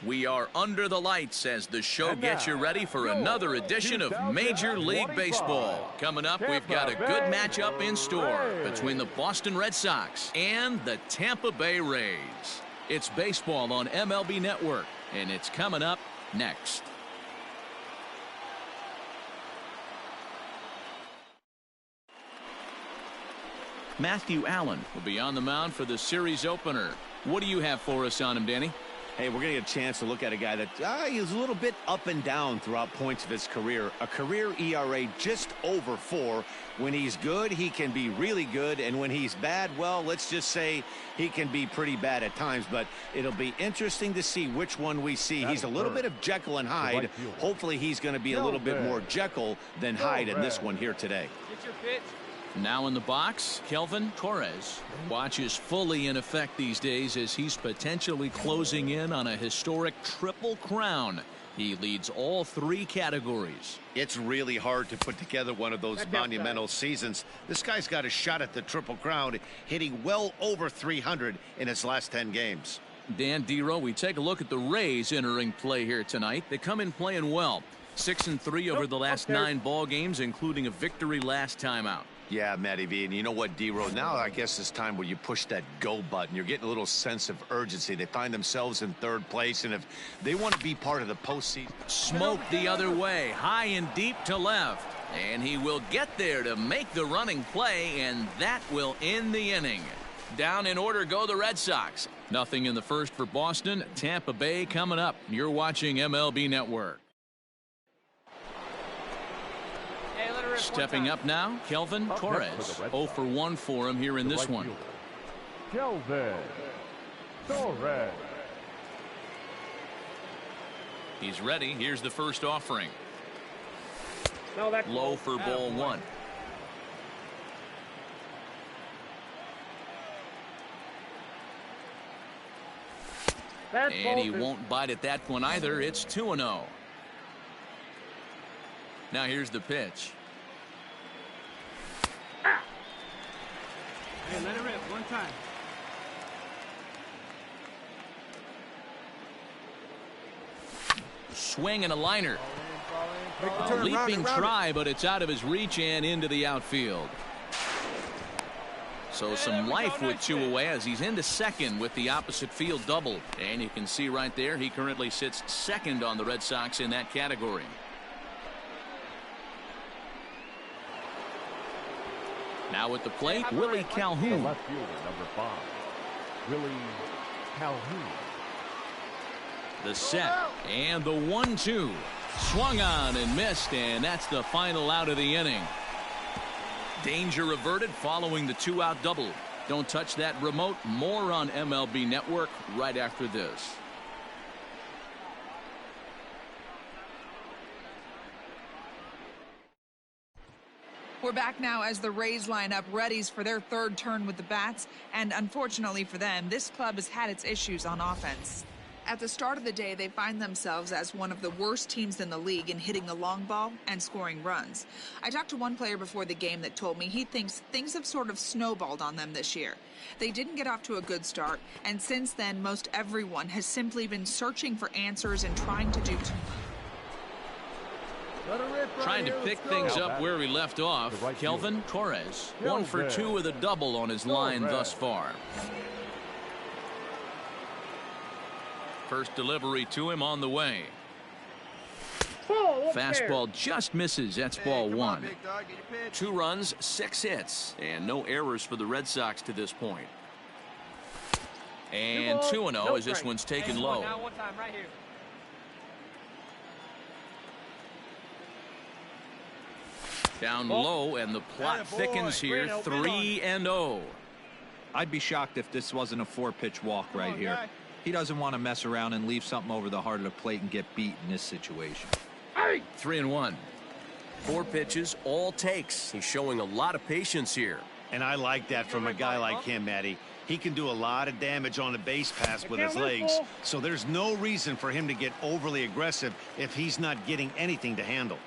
We are under the lights as the show gets you ready for another edition of Major League Baseball. Coming up, we've got a good matchup in store between the Boston Red Sox and the Tampa Bay Rays. It's baseball on MLB Network, and it's coming up next. Matthew Allen will be on the mound for the series opener. What do you have for us on him, Danny? Hey, we're going to get a chance to look at a guy that he's a little bit up and down throughout points of his career. A career ERA just over 4. When he's good, he can be really good. And when he's bad, well, let's just say he can be pretty bad at times. But it'll be interesting to see which one we see. He's a little bit of Jekyll and Hyde. Hopefully he's going to be a little bit more Jekyll than Hyde in this one here today. Get your pitch. Now in the box, Kelvin Torres. Watch is fully in effect these days as he's potentially closing in on a historic triple crown. He leads all 3 categories. It's really hard to put together one of those monumental seasons. This guy's got a shot at the triple crown, hitting well over 300 in his last 10 games. Dan Dero, we take a look at the Rays entering play here tonight. They come in playing well. 6-3 over the last 9 ball games, including a victory last time out. Yeah, Matty V, and you know what, D-Row, now I guess it's time where you push that go button. You're getting a little sense of urgency. They find themselves in 3rd place, and if they want to be part of the postseason. Smoke the other way, high and deep to left. And he will get there to make the running play, and that will end the inning. Down in order go the Red Sox. Nothing in the first for Boston. Tampa Bay coming up. You're watching MLB Network. Stepping up now, Kelvin Torres. 0 for 1 for him here in this one. Kelvin Torres. He's ready. Here's the first offering. Low for ball 1. And he won't bite at that one either. It's 2-0. Now here's the pitch. Hey, let it rip one time. Swing and a liner. A leaping try, but it's out of his reach and into the outfield. So some life with 2 away as he's into second with the opposite field double. And you can see right there he currently sits second on the Red Sox in that category. Now at the plate, Willie Calhoun. Left fielder, number 5, Willie Calhoun. The set and the 1-2. Swung on and missed, and that's the final out of the inning. Danger averted following the 2-out double. Don't touch that remote. More on MLB Network right after this. We're back now as the Rays line up readies for their 3rd turn with the bats, and unfortunately for them, this club has had its issues on offense. At the start of the day, they find themselves as one of the worst teams in the league in hitting the long ball and scoring runs. I talked to one player before the game that told me he thinks things have sort of snowballed on them this year. They didn't get off to a good start, and since then, most everyone has simply been searching for answers and trying to do too much. Trying to pick things up where we left off. Kelvin Torres, 1 for 2 with a double on his line thus far. First delivery to him on the way. Fastball just misses. That's ball 1. 2 runs, 6 hits, and no errors for the Red Sox to this point. And 2-0 as this one's taken low. Now one time right here. Down low, and the plot thickens here. 3-0. I'd be shocked if this wasn't a 4-pitch walk right here. He doesn't want to mess around and leave something over the heart of the plate and get beat in this situation. 3-1. 4 pitches, all takes. He's showing a lot of patience here. And I like that from a guy like him, Matty. He can do a lot of damage on a base pass with his legs, so there's no reason for him to get overly aggressive if he's not getting anything to handle.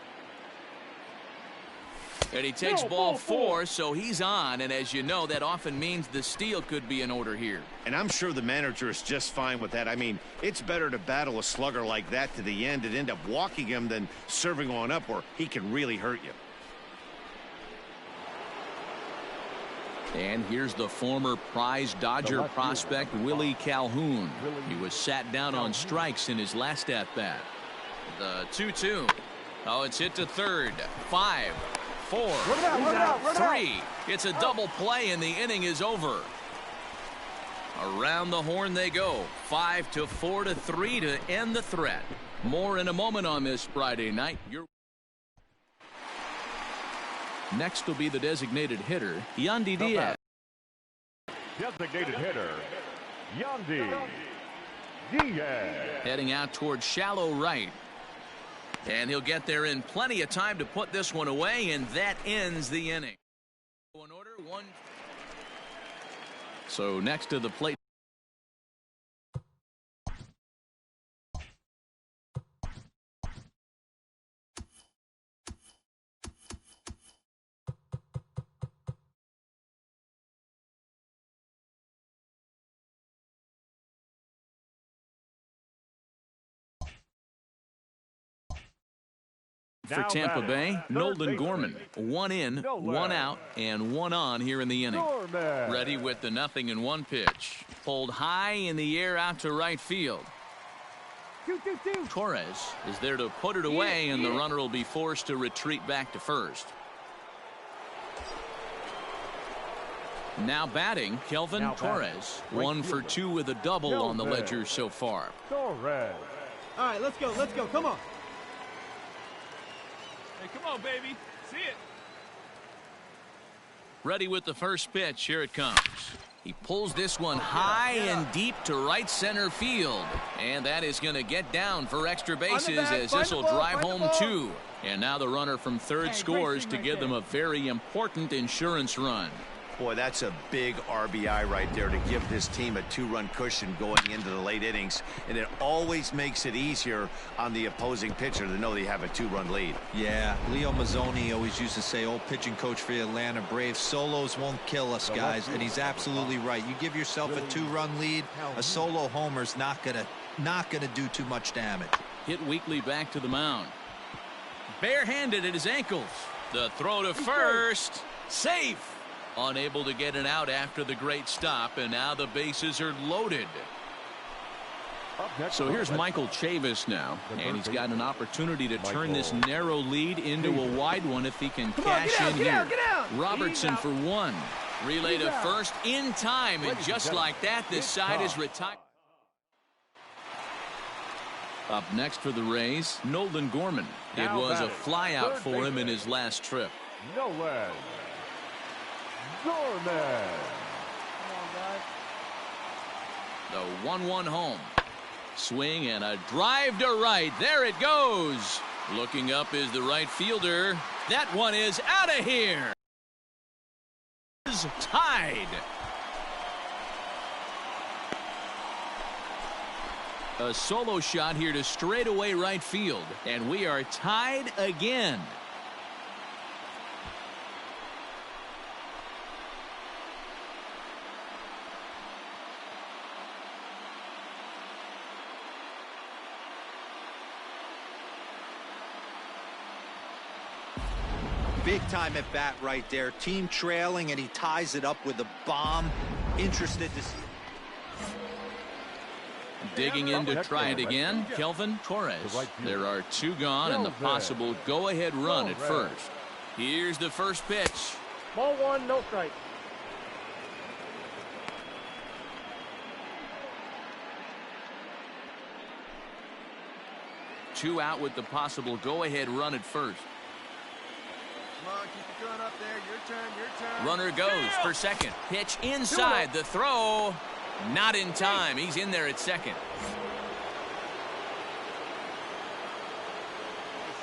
And he takes ball 4, so he's on. And as you know, that often means the steal could be in order here. And I'm sure the manager is just fine with that. I mean, it's better to battle a slugger like that to the end and end up walking him than serving on up where he can really hurt you. And here's the former prize Dodger prospect, Willie Calhoun. He was sat down on strikes in his last at-bat. The 2-2. Oh, it's hit to third. 5, 4, 3. It's a double play, and the inning is over. Around the horn they go. 5-4-3 to end the threat. More in a moment on this Friday night. Next will be the designated hitter, Yandy Diaz. Designated hitter, Yandy Diaz. Heading out towards shallow right. And he'll get there in plenty of time to put this one away, and that ends the inning. In order, 1. So next to the plate. For Tampa Bay, Nolan Gorman. 1 in, 1 out, and 1 on here in the inning. Ready with the 0-1 pitch. Pulled high in the air out to right field. Torres is there to put it away, and the runner will be forced to retreat back to first. Now batting, Kelvin Torres. 1 for 2 with a double on the ledger so far. Torres. All right, let's go. Let's go. Come on. Hey, come on, baby. See it. Ready with the first pitch. Here it comes. He pulls this one high and deep to right center field. And that is going to get down for extra bases as this will drive home 2. And now the runner from third scores to give them a very important insurance run. Boy, that's a big RBI right there to give this team a 2-run cushion going into the late innings. And it always makes it easier on the opposing pitcher to know they have a 2-run lead. Yeah, Leo Mazzoni always used to say, old pitching coach for the Atlanta Braves, solos won't kill us, guys. And he's absolutely right. You give yourself a 2-run lead, a solo homer's not gonna do too much damage. Hit weakly back to the mound. Barehanded at his ankles. The throw to first. Safe. Unable to get it out after the great stop, and now the bases are loaded. So here's Michael Chavis now, and he's got an opportunity to turn this narrow lead into a wide one if he can cash in here. Robertson for 1. Relay to first in time, and just like that, this side is retired. Up next for the Rays, Nolan Gorman. It was a flyout for him in his last trip. Nolan Gorman. The 1-1 home. Swing and a drive to right. There it goes. Looking up is the right fielder. That one is out of here. Is tied. A solo shot here to straightaway right field. And we are tied again. Big time at bat right there. Team trailing, and he ties it up with a bomb. Interested to see. Digging in to try it again, Kelvin Torres. There are 2 gone and the possible go-ahead run at first. Here's the first pitch. Ball 1, no strike. Two out with the possible go-ahead run at first. Come on, keep it going up there. Your turn, your turn. Runner goes for second. Pitch inside. The throw. Not in time. He's in there at second.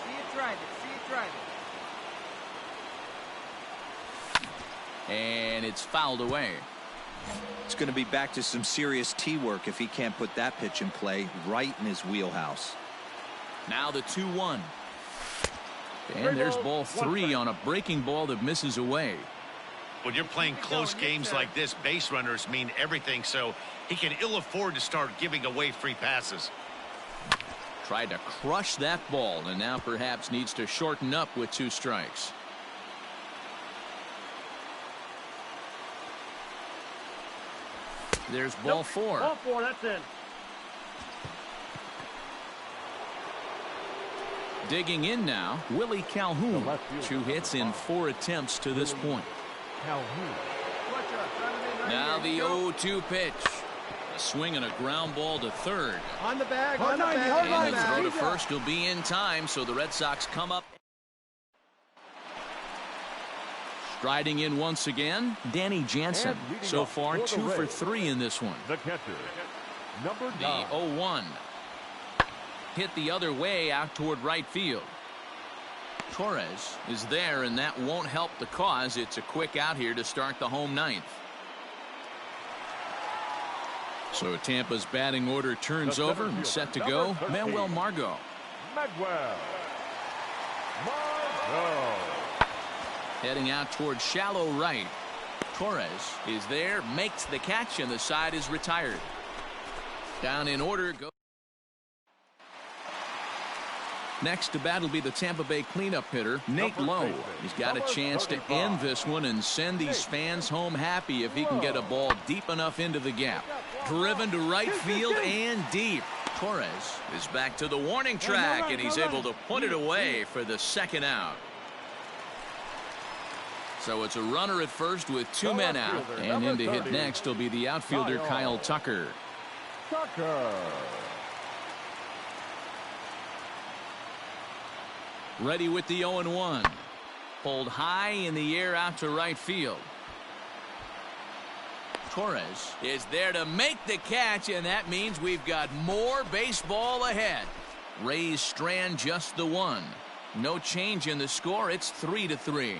See it drive it. See it drive it. And it's fouled away. It's going to be back to some serious tee work if he can't put that pitch in play right in his wheelhouse. Now the 2-1. And there's ball 3 on a breaking ball that misses away. When you're playing close games like this, base runners mean everything, so he can ill afford to start giving away free passes. Tried to crush that ball, and now perhaps needs to shorten up with 2 strikes. There's ball 4. Ball 4, that's in. Digging in now, Willie Calhoun. 2 hits in 4 attempts to this point. Now the 0-2 pitch. A swing and a ground ball to third. On the bag, and the throw to first will be in time, so the Red Sox come up. Striding in once again, Danny Jansen. So far, 2 for 3 in this one. The catcher, number 9. The 0-1. Hit the other way out toward right field. Torres is there, and that won't help the cause. It's a quick out here to start the home 9th. So Tampa's batting order turns over and set to go. Manuel Margot. Heading out towards shallow right. Torres is there, makes the catch, and the side is retired. Down in order. Next to bat will be the Tampa Bay cleanup hitter, Nate Lowe. He's got a chance to end this one and send these fans home happy if he can get a ball deep enough into the gap. Driven to right field and deep. Torres is back to the warning track, and he's able to put it away for the second out. So it's a runner at first with 2 men out, and in to hit next will be the outfielder Kyle Tucker. Ready with the 0-1. Pulled high in the air out to right field. Torres is there to make the catch, and that means we've got more baseball ahead. Rays strand just the 1. No change in the score. It's 3-3.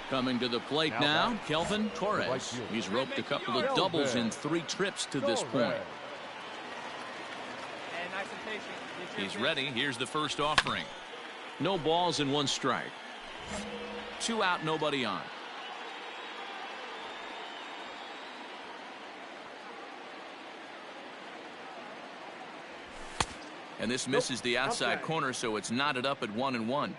Coming to the plate now, Kelvin Torres. He's roped a couple of doubles in 3 trips to this point. He's ready. Here's the first offering. No balls and 1 strike. 2 out, nobody on. And this misses the outside corner, so it's knotted up at 1-1.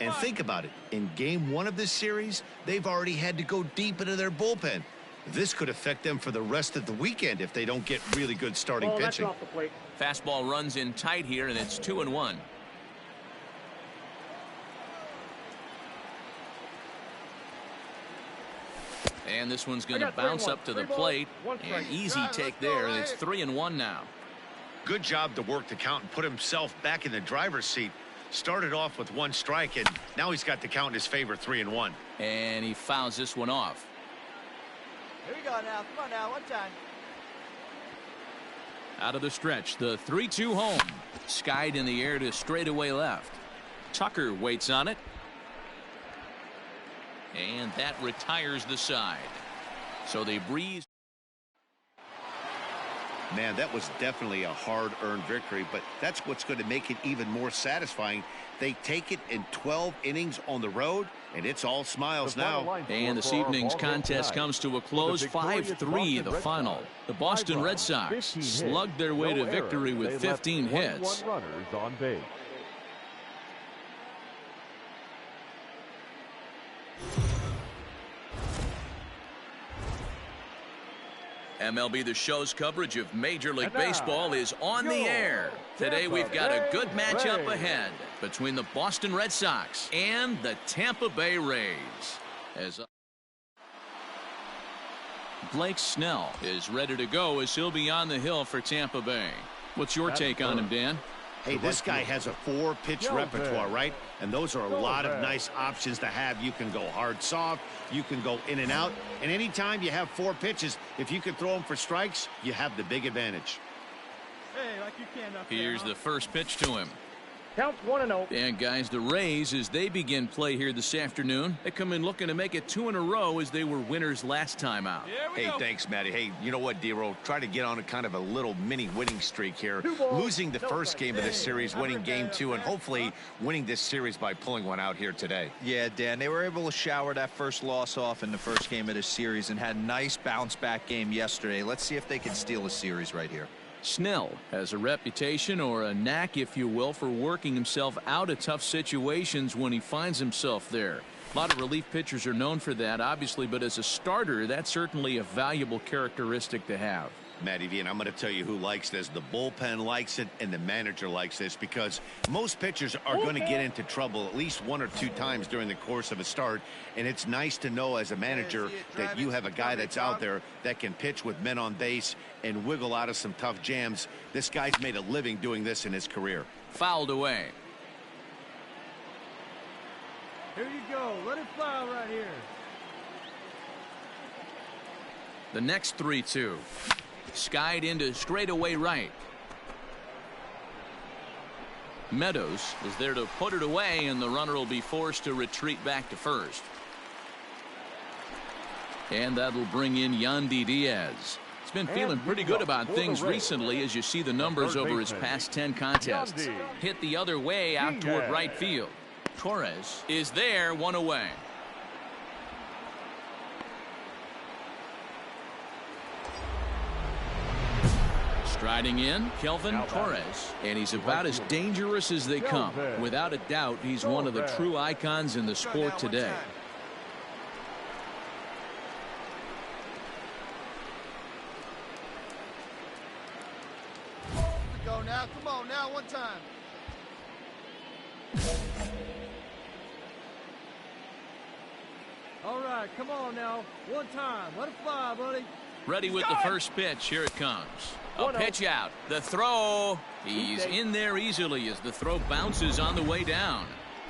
And think about it. In game 1 of this series, they've already had to go deep into their bullpen. This could affect them for the rest of the weekend if they don't get really good starting pitching. Fastball runs in tight here, and it's 2-1. And this one's going to bounce up to the plate. An easy take there, and it's 3-1 now. Good job to work the count and put himself back in the driver's seat. Started off with 1 strike, and now he's got the count in his favor, 3-1. And he fouls this one off. Here we go now. Come on now. 1 time. Out of the stretch, the 3-2 home. Skied in the air to straightaway left. Tucker waits on it. And that retires the side. So they breeze. Man, that was definitely a hard-earned victory, but that's what's going to make it even more satisfying. They take it in 12 innings on the road, and it's all smiles now. And this evening's contest comes to a close, 5-3 the final. The Boston Red Sox slugged their way to victory with 15 hits. MLB The Show's coverage of Major League Baseball is on the air. Today we've got a good matchup ahead between the Boston Red Sox and the Tampa Bay Rays. As Blake Snell is ready to go as he'll be on the hill for Tampa Bay. What's your take on him, Dan? Hey, this guy has a 4-pitch repertoire, right? And those are a lot of nice options to have. You can go hard, soft. You can go in and out. And anytime you have 4 pitches, if you can throw them for strikes, you have the big advantage. Hey, like you can up there, Here's the first pitch to him. Counts 1-0. And guys, the Rays, as they begin play here this afternoon, they come in looking to make it 2 in a row as they were winners last time out. Hey, thanks, Matty. Hey, you know what, D-Roll? Try to get on a kind of a little mini winning streak here. Losing the first game of this series, winning game 2, and hopefully winning this series by pulling one out here today. Yeah, Dan, they were able to shower that first loss off in the first game of this series and had a nice bounce-back game yesterday. Let's see if they can steal a series right here. Snell has a reputation, or a knack if you will, for working himself out of tough situations when he finds himself there. A lot of relief pitchers are known for that, obviously, but as a starter, that's certainly a valuable characteristic to have. Matty V, and I'm going to tell you who likes this. The bullpen likes it, and the manager likes this, because most pitchers are going to get into trouble at least 1 or 2 times during the course of a start, and it's nice to know as a manager that you have a guy that's out there that can pitch with men on base and wiggle out of some tough jams. This guy's made a living doing this in his career. Fouled away. Here you go. Let it fly right here. The next 3-2. Skied into straightaway right. Meadows is there to put it away, and the runner will be forced to retreat back to first. And that'll bring in Yandy Diaz. He's been feeling pretty good about things recently, as you see the numbers over his past 10 contests. Hit the other way out toward right field. Torres is there, 1 away. Striding in, Kelvin Torres, and he's about as dangerous as they come. Without a doubt, he's one of the true icons in the sport today. Go now. Come on now, one time. All right, come on now. One time. Let it fly, buddy. Ready with the first pitch. Here it comes. A pitch out. The throw. He's in there easily as the throw bounces on the way down.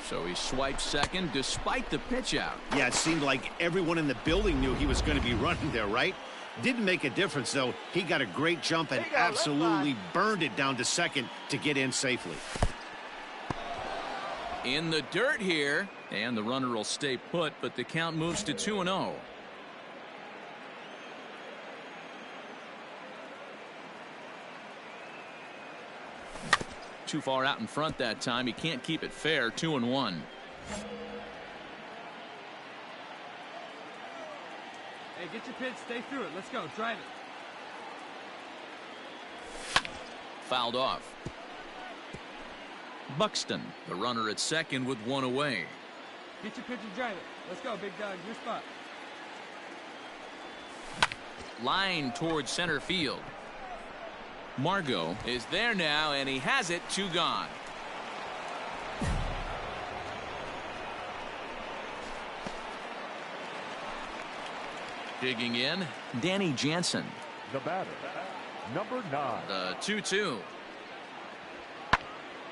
So he swipes second despite the pitch out. Yeah, it seemed like everyone in the building knew he was going to be running there, right? Didn't make a difference, though. He got a great jump and absolutely burned it down to second to get in safely. In the dirt here, and the runner will stay put, but the count moves to 2-0. Too far out in front that time. He can't keep it fair. 2-1. Hey, get your pitch. Stay through it. Let's go. Drive it. Fouled off. Buxton, the runner at second with 1 away. Get your pitch and drive it. Let's go, big dog. Your spot. Line towards center field. Margot is there now, and he has it. 2 gone. Digging in, Danny Jansen. The batter, number 9. The 2-2.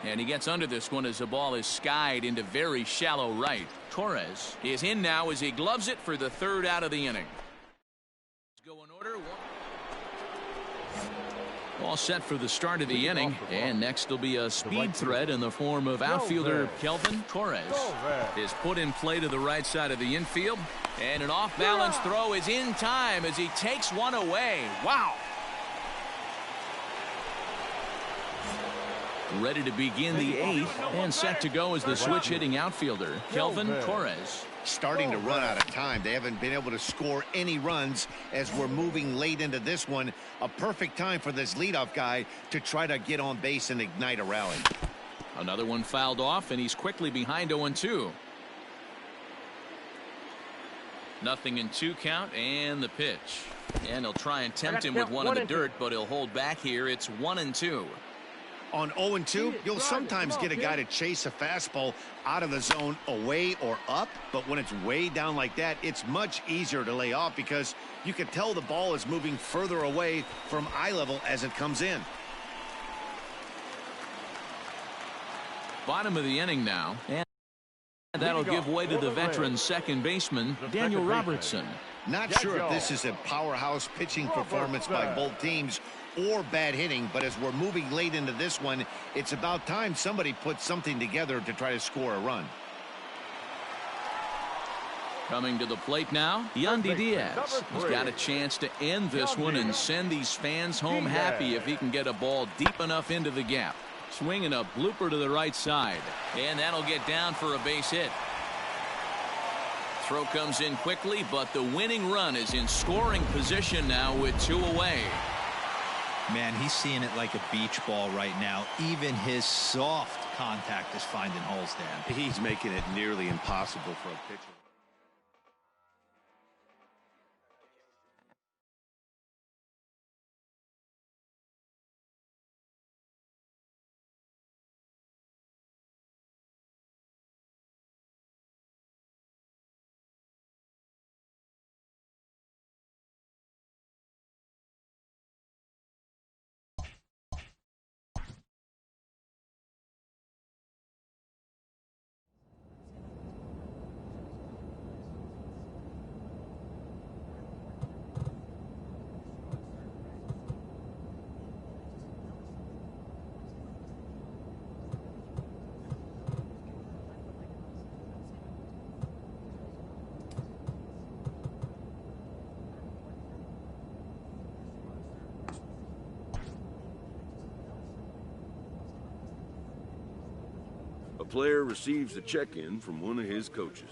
And he gets under this one as the ball is skied into very shallow right. Torres is in now as he gloves it for the 3rd out of the inning. Go in order. All set for the start of the inning, and next will be a speed threat in the form of outfielder Kelvin Torres. Is put in play to the right side of the infield, and an off-balance throw is in time as he takes one away. Wow! Ready to begin the 8th, and set to go as the switch-hitting outfielder Kelvin Torres. Starting to run out of time. They haven't been able to score any runs as we're moving late into this one. A perfect time for this leadoff guy to try to get on base and ignite a rally. Another one fouled off, and he's quickly behind 0-2. Nothing in 2 count, and the pitch. And he'll try and tempt him with one in the dirt, but he'll hold back here. It's 1-2. On 0-2, you'll sometimes get a guy to chase a fastball out of the zone away or up, but when it's way down like that, it's much easier to lay off because you can tell the ball is moving further away from eye level as it comes in. Bottom of the inning now, and that'll give way to the veteran second baseman Daniel Robertson. Not sure if this is a powerhouse pitching performance by both teams or bad hitting, but as we're moving late into this one, it's about time somebody puts something together to try to score a run. Coming to the plate now, Yandy Diaz. He's got a chance to end this one and send these fans home happy if he can get a ball deep enough into the gap. Swinging a blooper to the right side. And that'll get down for a base hit. Throw comes in quickly, but the winning run is in scoring position now with 2 away. Man, he's seeing it like a beach ball right now. Even his soft contact is finding holes, Dan. He's making it nearly impossible for a pitcher. A player receives a check-in from one of his coaches.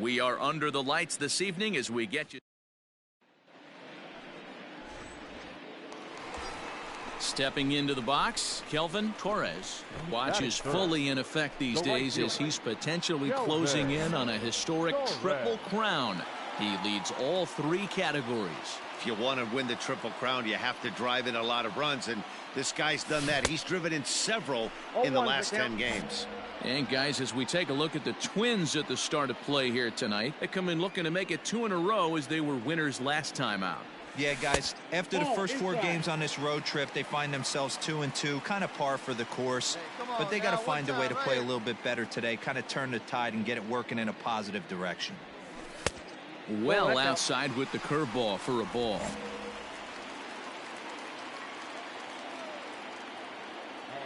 We are under the lights this evening as we get you. Stepping into the box, Kelvin Torres. Watch is fully in effect these days as he's potentially closing in on a historic triple crown. He leads all 3 categories. If you want to win the Triple Crown, you have to drive in a lot of runs, and this guy's done that. He's driven in several in the last 10 games. And guys, as we take a look at the Twins at the start of play here tonight, they come in looking to make it 2 in a row as they were winners last time out. Yeah, guys, after the first 4 games on this road trip, they find themselves 2-2, kind of par for the course. But they got to find a way to play a little bit better today, kind of turn the tide and get it working in a positive direction. Well outside with the curveball for a ball. Hey,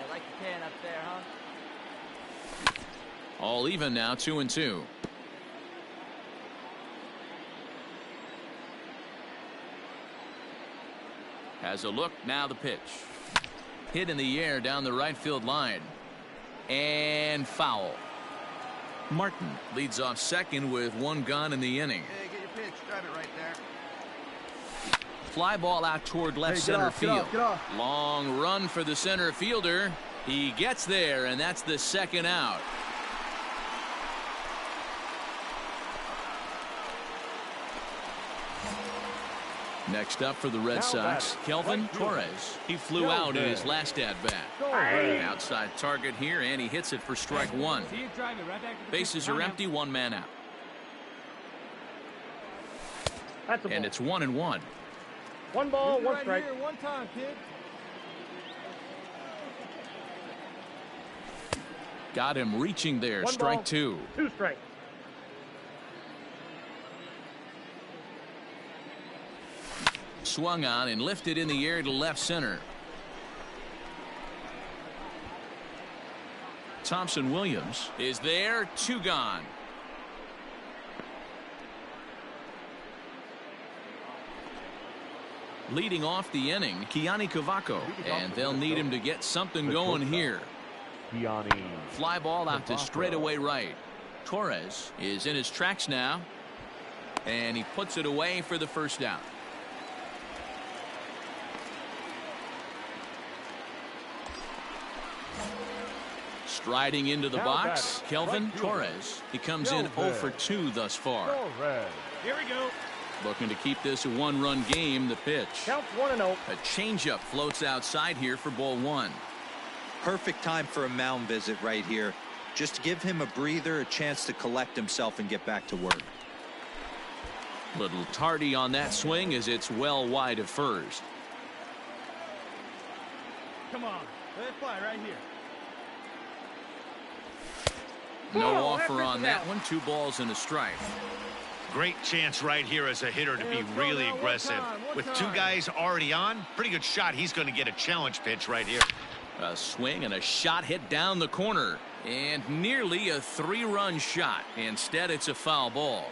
I like the can up there, huh? All even now, 2-2. Has a look, now the pitch. Hit in the air down the right field line. And foul. Martin leads off second with 1 gone in the inning. Hey, get your pitch. Drive it right there. Fly ball out toward left center field. Long run for the center fielder. He gets there, and that's the 2nd out. Next up for the Red Sox, Kelvin Torres. He flew out in his last at-bat. Outside target here, and he hits it for strike 1. Bases are empty, 1 man out. And it's 1-1. 1 ball, 1 strike. Here, 1 time, kid. Got him reaching there, strike 2. 2 strikes. Swung on and lifted in the air to left center. Thompson Williams is there, 2 gone. Leading off the inning, Kiani Cavaco, and they'll need him to get something going here. Fly ball out to straightaway right. Torres is in his tracks now, and he puts it away for the 1st out. Striding into the box, Kelvin Torres. He comes in 0 for 2 thus far. Here we go. Looking to keep this a 1-run game. The pitch. Counts 1-0. A changeup floats outside here for ball 1. Perfect time for a mound visit right here. Just give him a breather, a chance to collect himself and get back to work. Little tardy on that swing as it's well wide of first. Come on, let it fly right here. No offer on that one. 2 balls and a strike. Great chance right here as a hitter to be really aggressive. With 2 guys already on, pretty good shot. He's going to get a challenge pitch right here. A swing and a shot hit down the corner. And nearly a 3-run shot. Instead, it's a foul ball.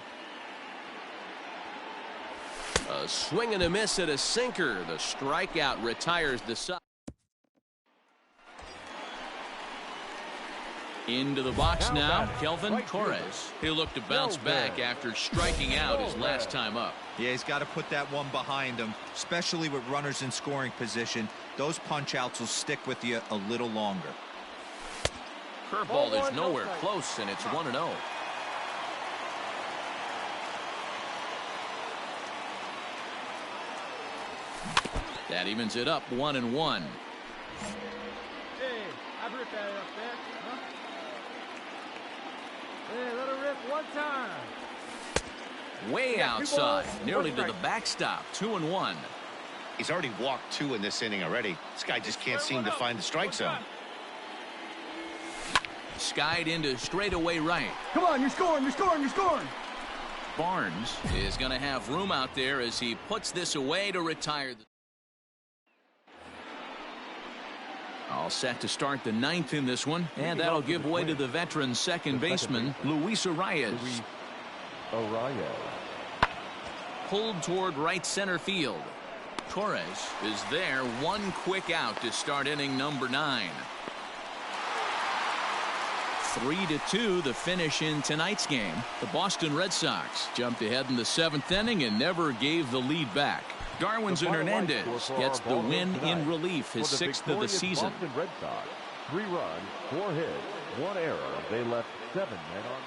A swing and a miss at a sinker. The strikeout retires the Sox. Into the box now, Kelvin Torres. He'll look to bounce back after striking out his last time up. Yeah, he's got to put that one behind him, especially with runners in scoring position. Those punch-outs will stick with you a little longer. Curveball is nowhere close, and it's 1-0. That evens it up, 1-1. Hey, I'd rip that up there. Huh? Hey, let her rip 1 time. Way outside, nearly to the backstop, 2-1. He's already walked 2 in this inning already. This guy just can't seem to find the strike zone. Skied into straightaway right. Come on, you're scoring, you're scoring, you're scoring. Barnes is going to have room out there as he puts this away to retire. All set to start the 9th in this one, and that'll give way to the veteran second baseman, Luis Arias. Pulled toward right center field. Torres is there, 1 quick out to start inning number 9. 3-2 the finish in tonight's game. The Boston Red Sox jumped ahead in the 7th inning and never gave the lead back. Darwinzon Hernandez gets the win in relief, his 6th of the season. Boston Red Sox, 3 runs, 4 hits, 1 error. They left 7 men on.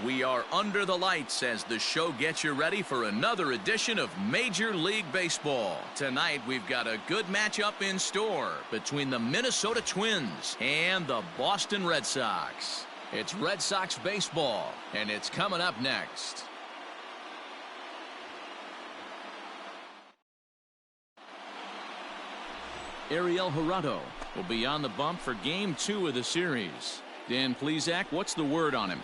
We are under the lights as the show gets you ready for another edition of Major League Baseball. Tonight we've got a good matchup in store between the Minnesota Twins and the Boston Red Sox. It's Red Sox baseball, and it's coming up next. Ariel Jurado will be on the bump for Game 2 of the series. Dan Plesac, what's the word on him?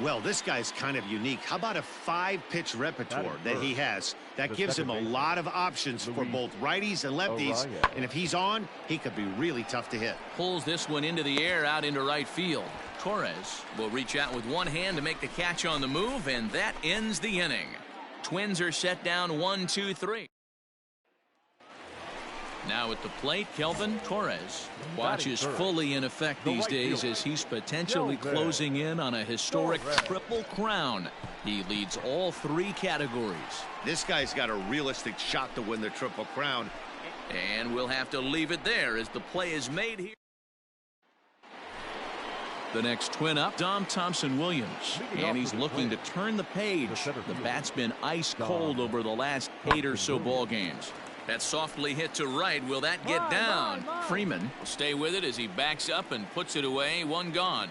Well, this guy's kind of unique. How about a 5-pitch repertoire that he has? That gives him a lot of options for both righties and lefties. And if he's on, he could be really tough to hit. Pulls this one into the air out into right field. Torres will reach out with one hand to make the catch on the move, and that ends the inning. Twins are set down 1-2-3. Now at the plate, Kelvin Torres. Watch is fully in effect these days as he's potentially closing in on a historic triple crown. He leads all 3 categories. This guy's got a realistic shot to win the triple crown. And we'll have to leave it there as the play is made here. The next twin up, Dom Thompson-Williams, and he's looking to turn the page. The bat's been ice cold over the last 8 or so ball games. That's softly hit to right. Will that get down? Freeman will stay with it as he backs up and puts it away. 1 gone.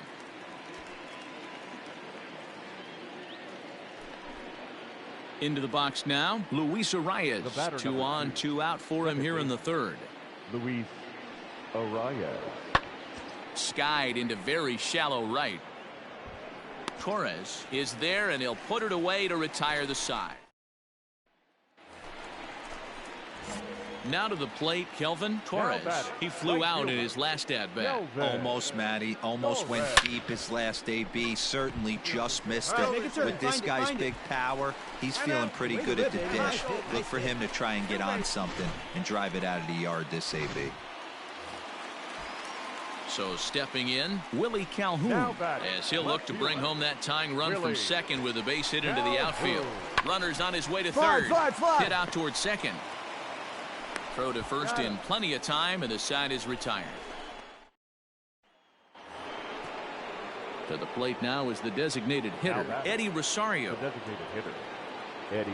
Into the box now, Luis Arias. 2 on, 2 out for him here in the 3rd. Luis Arias. Skied into very shallow right. Torres is there, and he'll put it away to retire the side. Now to the plate, Kelvin Torres. He flew out in his last at-bat. Almost, Matty. Almost went deep his last AB. Certainly just missed it. With this guy's big power, he's feeling pretty good at the dish. Look for him to try and get on something and drive it out of the yard this AB. So stepping in, Willie Calhoun, as he'll look to bring home that tying run from second with a base hit into the outfield. Runner's on his way to third. Hit out towards second. Throw to first in plenty of time, and the side is retired. To the plate now is the designated hitter, Eddie Rosario. The designated hitter, Eddie.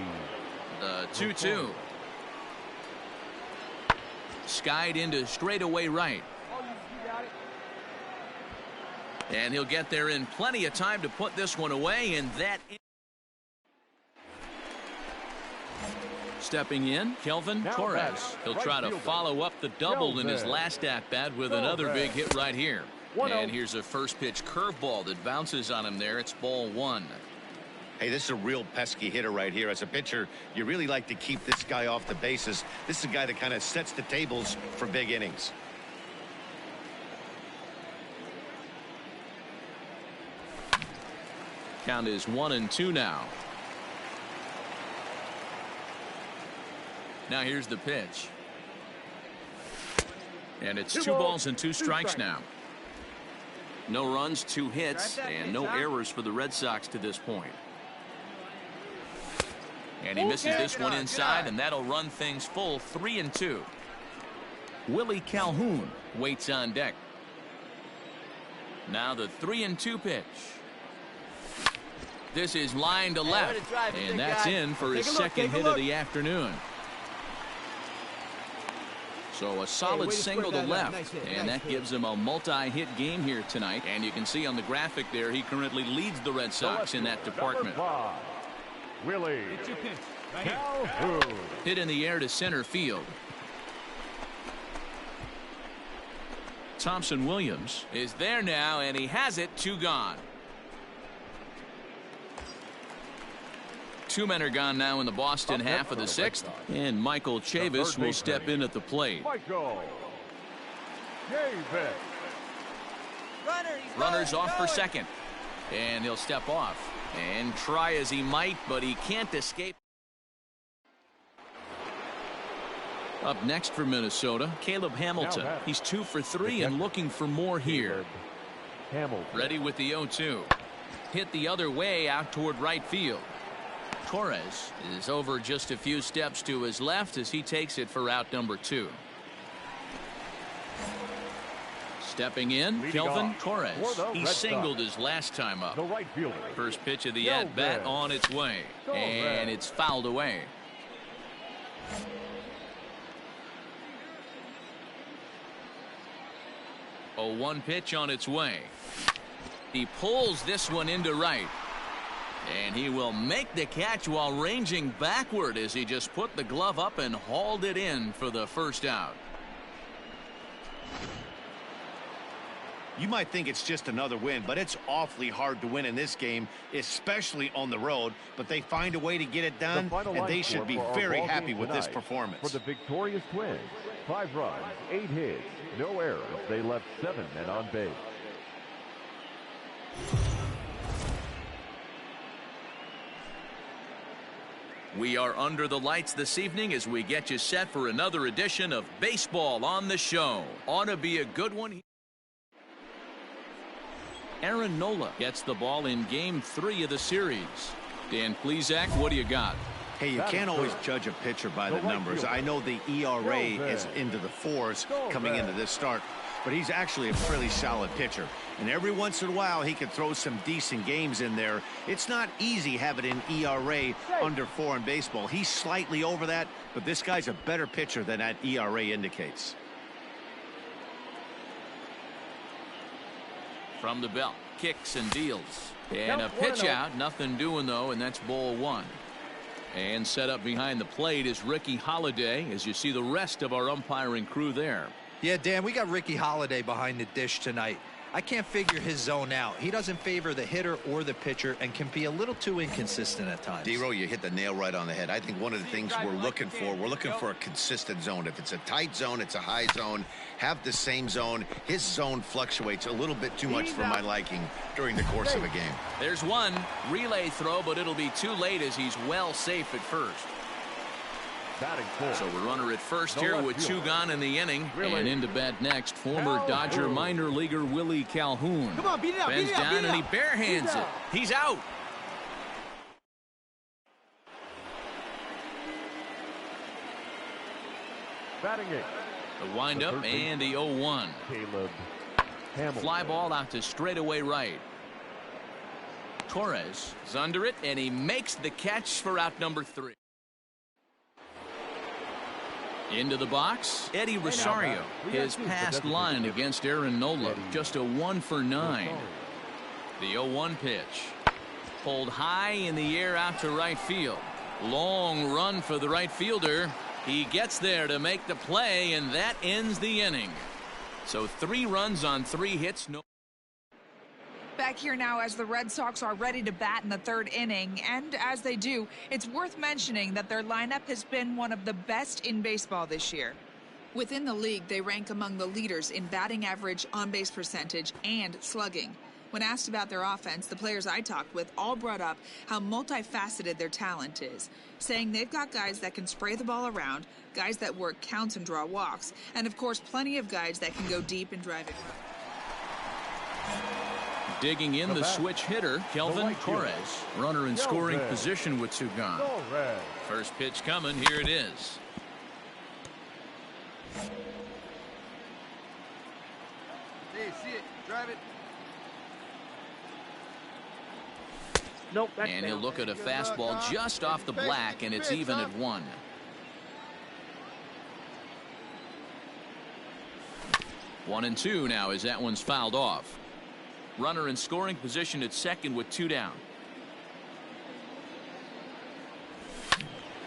The 2-2. Skied into straightaway right. And he'll get there in plenty of time to put this one away, and that is... Stepping in, Kelvin Torres. He'll try to follow up the double in his last at-bat with another big hit right here. And here's a first pitch curveball that bounces on him there. It's ball 1. Hey, this is a real pesky hitter right here. As a pitcher, you really like to keep this guy off the bases. This is a guy that kind of sets the tables for big innings. Count is 1-2 now. Now here's the pitch. And it's 2 balls and 2 strikes now. No runs, 2 hits, and no errors for the Red Sox to this point. And he misses this one inside, and that'll run things full 3-2. Willie Calhoun waits on deck. Now the 3-2 pitch. This is line to left, and that's in for his second hit of the afternoon. So a solid single to left, and that gives him a multi-hit game here tonight. And you can see on the graphic there, he currently leads the Red Sox in that department. Willie Calhoun. Hit in the air to center field. Thompson-Williams is there now, and he has it. 2 gone. 2 men are gone now in the Boston half of the 6th, and Michael Chavis will step in at the plate. Michael Chavis. Runner's off for second, and he'll step off and try as he might, but he can't escape. Up next for Minnesota, Caleb Hamilton. He's 2 for 3 and looking for more here. Ready with the 0-2. Hit the other way out toward right field. Torres is over just a few steps to his left as he takes it for out number 2. Stepping in, Kelvin Torres. He singled his last time up. First pitch of the at-bat on its way. And it's fouled away. 0-1 pitch on its way. He pulls this one into right. And he will make the catch while ranging backward as he just put the glove up and hauled it in for the first out. You might think it's just another win, but it's awfully hard to win in this game, especially on the road. But they find a way to get it done, and they should be very happy with this performance. For the victorious Twins, 5 runs, 8 hits, no errors. They left 7 men on base. We are under the lights this evening as we get you set for another edition of Baseball on the Show. Ought to be a good one. Aaron Nola gets the ball in Game 3 of the series. Dan Plesac, what do you got? Hey, you can't always judge a pitcher by the numbers. I know the ERA is into the 4s coming into this start, but he's actually a fairly solid pitcher. And every once in a while, he can throw some decent games in there. It's not easy having an ERA under 4 in baseball. He's slightly over that, but this guy's a better pitcher than that ERA indicates. From the belt, kicks and deals. And a pitch out, nothing doing though, and that's ball 1. And set up behind the plate is Ricky Holiday as you see the rest of our umpiring crew there. Yeah, Dan, we got Ricky Holiday behind the dish tonight. I can't figure his zone out. He doesn't favor the hitter or the pitcher and can be a little too inconsistent at times. D-Row, you hit the nail right on the head. I think one of the things we're looking for a consistent zone. If it's a tight zone, it's a high zone. Have the same zone. His zone fluctuates a little bit too much for my liking during the course of a game. There's one relay throw, but it'll be too late as he's well safe at first. So we're runner at first here with 2 gone in the inning. And into bat next, former Dodger minor leaguer Willie Calhoun. Come on, beat it up, Bends down and he barehands it. He's out. Batting it. The windup and the 0-1. Caleb Hamilton. Fly ball out to straightaway right. Torres is under it, and he makes the catch for out number 3. Into the box, Eddie Rosario. His past line against Aaron Nola, just a 1 for 9. The 0-1 pitch. Pulled high in the air out to right field. Long run for the right fielder. He gets there to make the play, and that ends the inning. So 3 runs on 3 hits. No. Back here now as the Red Sox are ready to bat in the 3rd inning, and as they do, it's worth mentioning that their lineup has been one of the best in baseball this year. Within the league, they rank among the leaders in batting average, on-base percentage, and slugging. When asked about their offense, the players I talked with all brought up how multifaceted their talent is, saying they've got guys that can spray the ball around, guys that work counts and draw walks, and of course plenty of guys that can go deep and drive it. Digging in the switch hitter, Kelvin Torres. Runner in scoring position with 2 gone. First pitch coming. Here it is. Hey, see it. Drive it. Nope, that's and he'll look at a fastball just off the black, and it's even at 1. One and 2 now as that one's fouled off. Runner in scoring position at second with 2 down.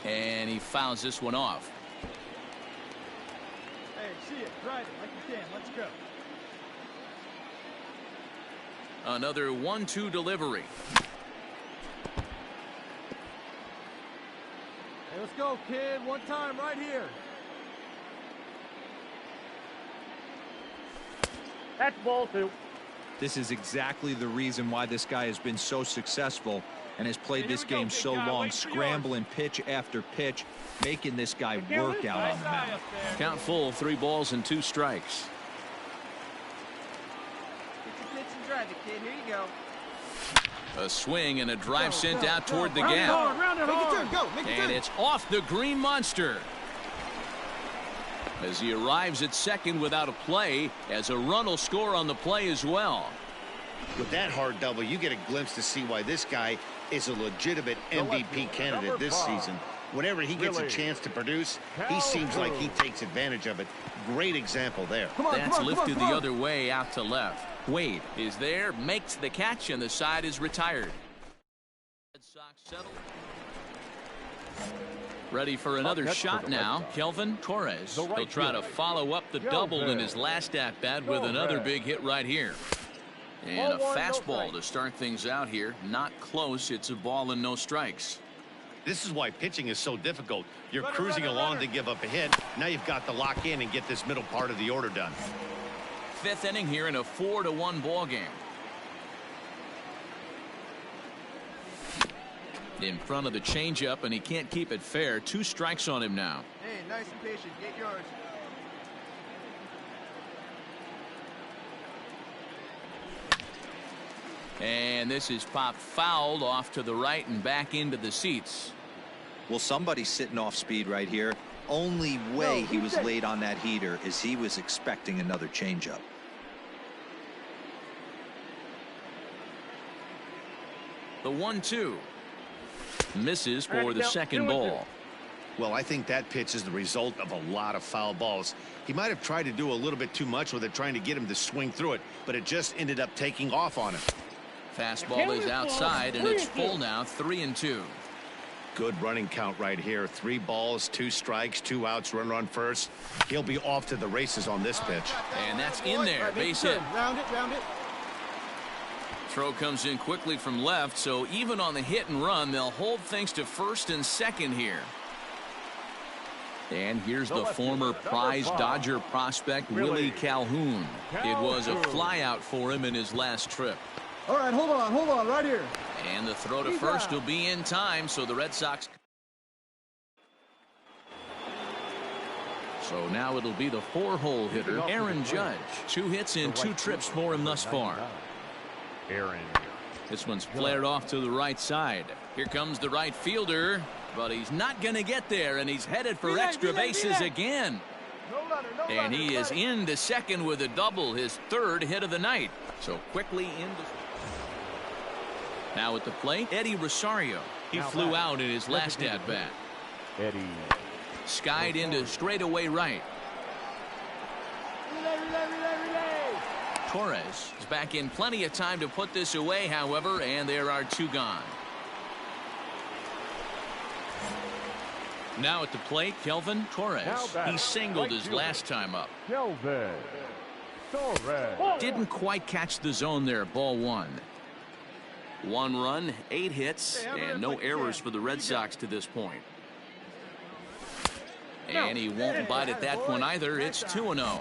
And he fouls this one off. Hey, see it, drive it like you can. Let's go. Another 1-2 delivery. Hey, let's go, kid. One time right here. That's ball 2. This is exactly the reason why this guy has been so successful and has played this game so long, scrambling pitch after pitch, making this guy work out on the mound. Count full, 3 balls and 2 strikes. Get your pitch and drive it, kid. Here you go. A swing and a drive sent out toward the gap. And it's off the green monster. As he arrives at second without a play, as a run will score on the play as well. With that hard double, you get a glimpse to see why this guy is a legitimate MVP candidate this season. Whenever he gets a chance to produce, he seems like he takes advantage of it. Great example there. That's lifted the other way out to left. Wade is there, makes the catch, and the side is retired. Red Sox settle. Ready for another shot now. Kelvin Torres. He'll try to follow up the double in his last at-bat with another big hit right here. And a fastball to start things out here. Not close. It's a ball and no strikes. This is why pitching is so difficult. You're cruising along to give up a hit. Now you've got to lock in and get this middle part of the order done. 5th inning here in a 4-1 ball game. In front of the changeup, and he can't keep it fair. 2 strikes on him now. Hey, nice and patient. Get yours. And this is popped fouled off to the right and back into the seats. Well, somebody's sitting off speed right here. Only way he was late on that heater is he was expecting another changeup. The 1-2 misses for the second ball. Well, I think that pitch is the result of a lot of foul balls. He might have tried to do a little bit too much with it, trying to get him to swing through it, but it just ended up taking off on him. Fastball is outside, and it's full now. 3-2. Good running count right here. 3 balls, 2 strikes, 2 outs, runner on first. He'll be off to the races on this pitch. And that's in there. Base hit. Round it. Throw comes in quickly from left, so even on the hit and run, they'll hold things to first and second here. And here's the former prize Dodger prospect, Willie Calhoun. It was a flyout for him in his last trip. All right, hold on, right here. And the throw to first will be in time, so the Red Sox. So now it'll be the 4-hole hitter, Aaron Judge. 2 hits in 2 trips for him thus far. Aaron. This one's flared off to the right side. Here comes the right fielder, but he's not going to get there, and he's headed for extra bases again. And he is into second with a double, his 3rd hit of the night. So quickly into. Now at the plate, Eddie Rosario. He flew out in his last at-bat. Eddie. Skied into straightaway right. Torres is back in plenty of time to put this away, however, and there are 2 gone. Now at the plate, Kelvin Torres. He singled his last time up. Kelvin Torres. Didn't quite catch the zone there. Ball 1. 1 run, 8 hits, and no errors for the Red Sox to this point. And he won't bite at that one either. It's 2-0.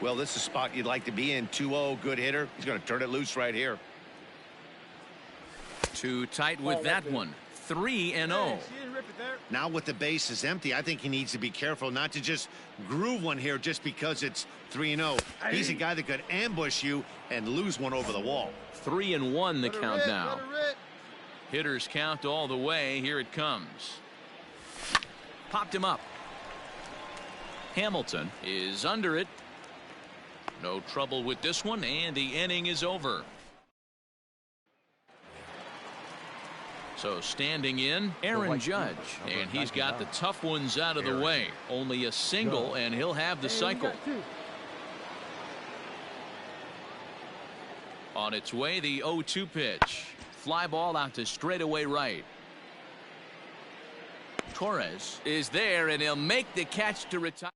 Well, this is a spot you'd like to be in. 2-0, good hitter. He's going to turn it loose right here. Too tight with that one. 3-0. Now with the bases empty, I think he needs to be careful not to just groove one here just because it's 3-0. He's a guy that could ambush you and lose one over the wall. 3-1 the count now. Hitters count all the way. Here it comes. Popped him up. Hamilton is under it. No trouble with this one, and the inning is over. So standing in, Aaron Judge, and he's got the tough ones out of the way. Only a single, and he'll have the cycle. On its way, the 0-2 pitch. Fly ball out to straightaway right. Torres is there, and he'll make the catch to retire.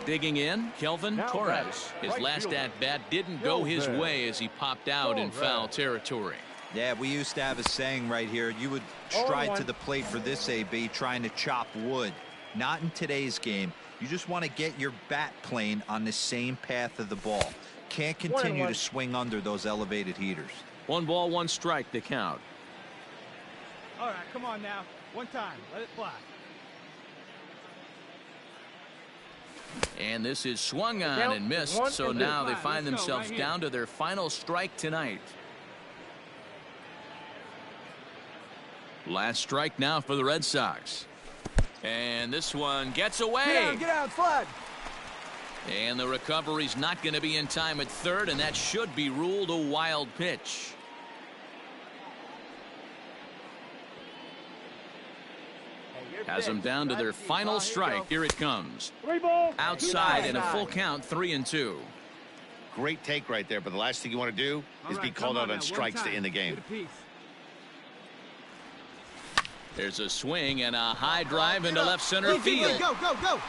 Digging in, Kelvin Torres. His last at-bat didn't go his way as he popped out in foul territory. Yeah, we used to have a saying right here. You would stride to the plate for this AB, trying to chop wood. Not in today's game. You just want to get your bat plane on the same path of the ball. Can't continue to swing under those elevated heaters. 1 ball, 1 strike, the count. All right, come on now. One time. Let it fly. And this is swung on and missed, so now they find themselves down to their final strike tonight. Last strike now for the Red Sox. And this one gets away. Get out, slide. And the recovery's not going to be in time at third, and that should be ruled a wild pitch. Has them down to their final strike. Here it comes. 3 balls. Outside and a full count, 3-2. Great take right there, but the last thing you want to do is be called out on strikes to end the game. There's a swing and a high drive into left center field. Go, go, go.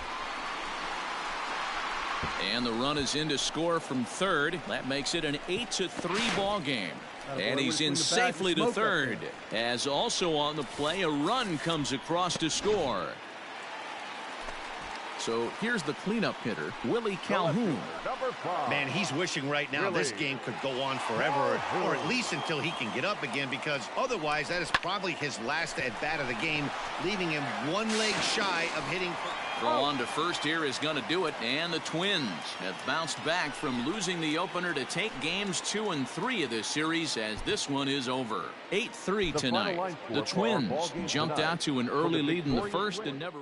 And the run is in to score from third. That makes it an 8-3 ball game. And he's in safely to third. As also on the play, a run comes across to score. So here's the cleanup hitter, Willie Calhoun. Man, he's wishing right now this game could go on forever, or at least until he can get up again, because otherwise that is probably his last at-bat of the game, leaving him 1 leg shy of hitting. Throw on to first here is going to do it, and the Twins have bounced back from losing the opener to take games 2 and 3 of this series, as this one is over. 8-3 tonight. The Twins jumped out to an early lead in the first and never...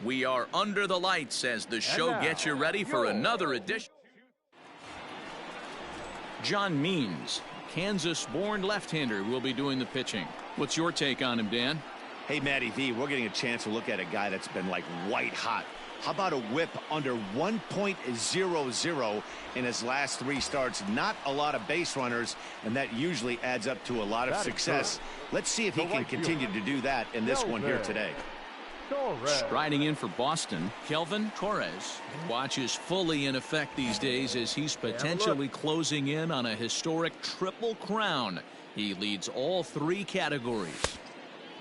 We are under the lights as the show gets you ready for another edition. John Means, Kansas-born left-hander, will be doing the pitching. What's your take on him, Dan? Hey, Matty V, we're getting a chance to look at a guy that's been like white hot. How about a whip under 1.00 in his last 3 starts? Not a lot of base runners, and that usually adds up to a lot of success. Let's see if he can continue to do that in this one here today. Striding in for Boston, Kelvin Torres. Watch is fully in effect these days as he's potentially closing in on a historic triple crown. He leads all three categories.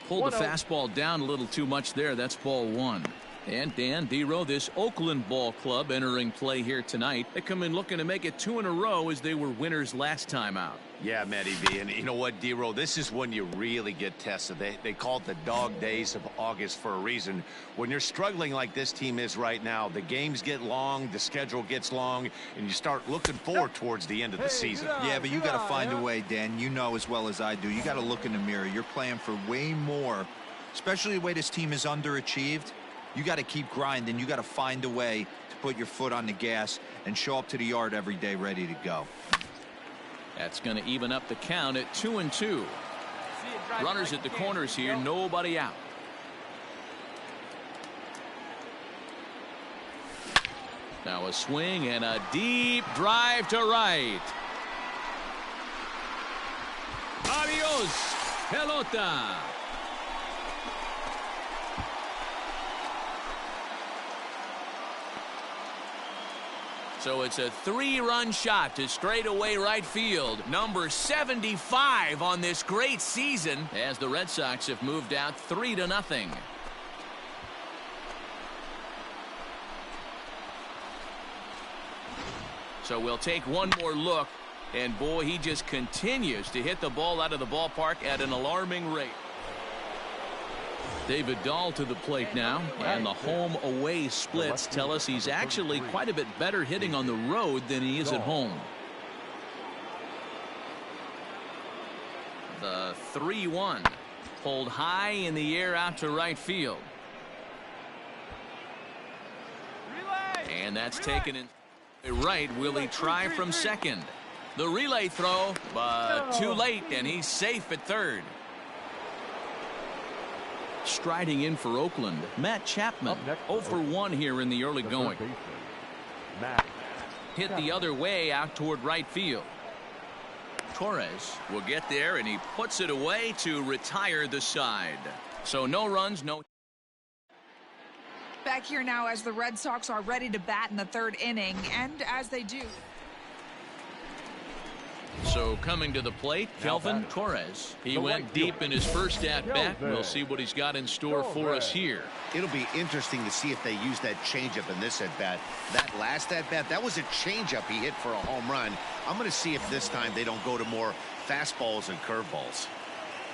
Pulled the fastball down a little too much there. That's ball one. And Dan Dero, this Oakland ball club entering play here tonight. They come in looking to make it 2 in a row as they were winners last time out. Yeah, Matty B. And you know what, Dero? This is when you really get tested. They call it the dog days of August for a reason. When you're struggling like this team is right now, the games get long, the schedule gets long, and you start looking forward towards the end of the season. Yeah, but you got to find a way, Dan. You know as well as I do. You got to look in the mirror. You're playing for way more, especially the way this team is underachieved. You got to keep grinding. You got to find a way to put your foot on the gas and show up to the yard every day ready to go. That's going to even up the count at 2-2. Runners at the corners here, nobody out. Now a swing and a deep drive to right. Adios, pelota. So it's a 3-run shot to straightaway right field. Number 75 on this great season as the Red Sox have moved out 3-0. So we'll take one more look. And boy, he just continues to hit the ball out of the ballpark at an alarming rate. David Dahl to the plate now, and the home-away splits tell us he's actually quite a bit better hitting on the road than he is at home. The 3-1 pulled high in the air out to right field. And that's taken in right. Will he try from second? The relay throw, but too late, and he's safe at third. Striding in for Oakland, Matt Chapman. 0 for 1 here in the early going. Hit the other way out toward right field. Torres will get there, and he puts it away to retire the side. So no runs, no. Back here now as the Red Sox are ready to bat in the third inning, and as they do. So coming to the plate, Kelvin Torres. He went deep in his first at-bat. We'll see what he's got in store for us here. It'll be interesting to see if they use that changeup in this at-bat. That last at-bat, that was a changeup he hit for a home run. I'm going to see if this time they don't go to more fastballs and curveballs.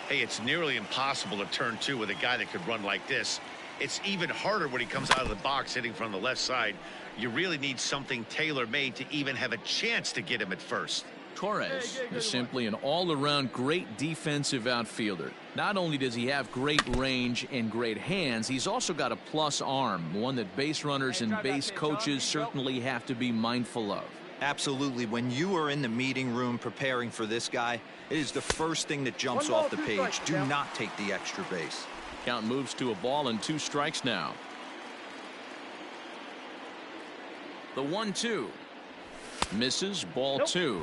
Hey, it's nearly impossible to turn two with a guy that could run like this. It's even harder when he comes out of the box hitting from the left side. You really need something tailor-made to even have a chance to get him at first. Torres is simply an all-around great defensive outfielder. Not only does he have great range and great hands, he's also got a plus arm, one that base runners and base coaches certainly have to be mindful of. Absolutely. When you are in the meeting room preparing for this guy, it is the first thing that jumps off the page. Do not take the extra base. Count moves to a ball and 2 strikes now. The 1-2. Misses, ball 2.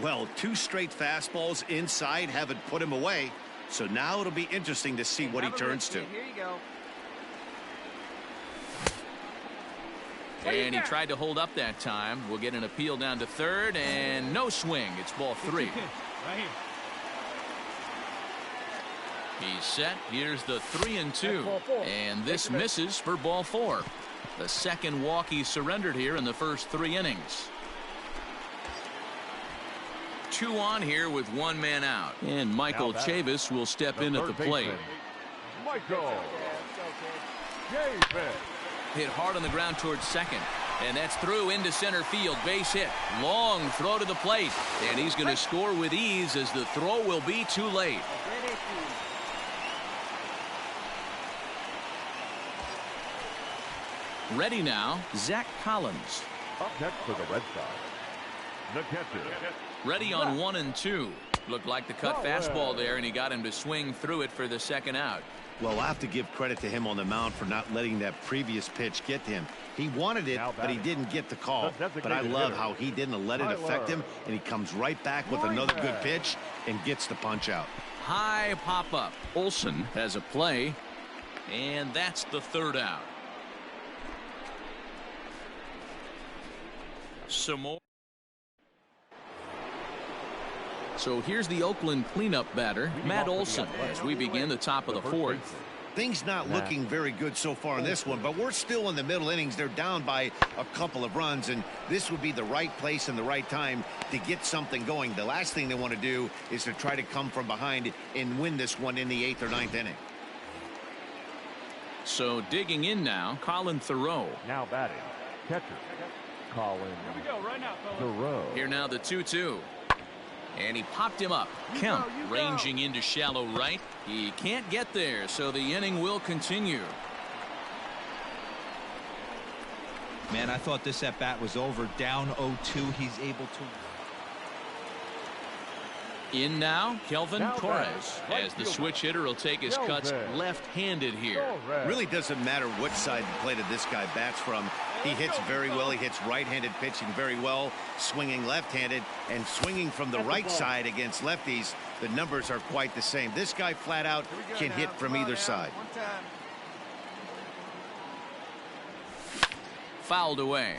Well, 2 straight fastballs inside haven't put him away. So now it'll be interesting to see what he turns to. Here you go. And he tried to hold up that time. We'll get an appeal down to third, and no swing. It's ball 3. Right here. He's set. Here's the 3-2. And this misses for ball 4. The second walk he surrendered here in the first 3 innings. 2 on here with 1 man out. And Michael Chavis will step in at the plate. Michael Chavis. Hit hard on the ground towards second. And that's through into center field. Base hit. Long throw to the plate. And he's going to score with ease as the throw will be too late. Ready now, Zach Collins. Up next for the Red Sox, the catcher. Ready on 1 and 2. Looked like the cut fastball there, and he got him to swing through it for the second out. Well, I'll have to give credit to him on the mound for not letting that previous pitch get to him. He wanted it, but he didn't get the call. But I love how he didn't let it affect him, and he comes right back with another good pitch and gets the punch out. High pop-up. Olsen has a play. And that's the third out. Some more. So here's the Oakland cleanup batter, Matt Olson, as we begin the top of the fourth. Things not looking very good so far in this one, but we're still in the middle innings. They're down by a couple of runs, and this would be the right place and the right time to get something going. The last thing they want to do is to try to come from behind and win this one in the 8th or 9th inning. So digging in now, Colin Thoreau. Now batting, catcher, Colin Thoreau. Here now the 2-2. And he popped him up. Kemp ranging into shallow right. He can't get there, so the inning will continue. Man, I thought this at bat was over. Down 0-2. He's able to. In now, Kelvin Torres, as the switch hitter will take his cuts left-handed here. Really doesn't matter what side the plate of this guy bats from. He hits very well. He hits right-handed pitching very well, swinging left-handed, and swinging from the right side against lefties. The numbers are quite the same. This guy flat out can hit from either side. Fouled away.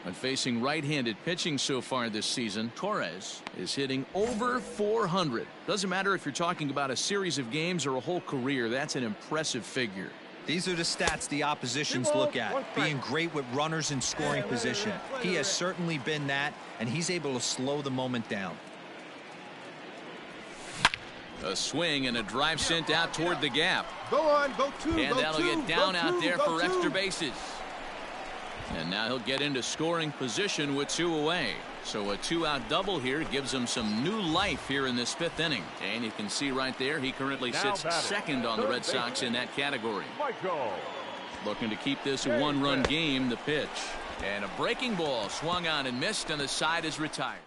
But facing right-handed pitching so far this season, Torres is hitting over 400. Doesn't matter if you're talking about a series of games or a whole career. That's an impressive figure. These are the stats the oppositions look at. Being great with runners in scoring position. He has certainly been that, and he's able to slow the moment down. A swing and a drive sent out toward the gap. Go on, go two. And that'll get down out there for extra bases. And now he'll get into scoring position with 2 away. So a 2-out double here gives him some new life here in this 5th inning. And you can see right there he currently sits second on the Red Sox in that category. Looking to keep this a 1-run game. The pitch. And a breaking ball swung on and missed, and the side is retired.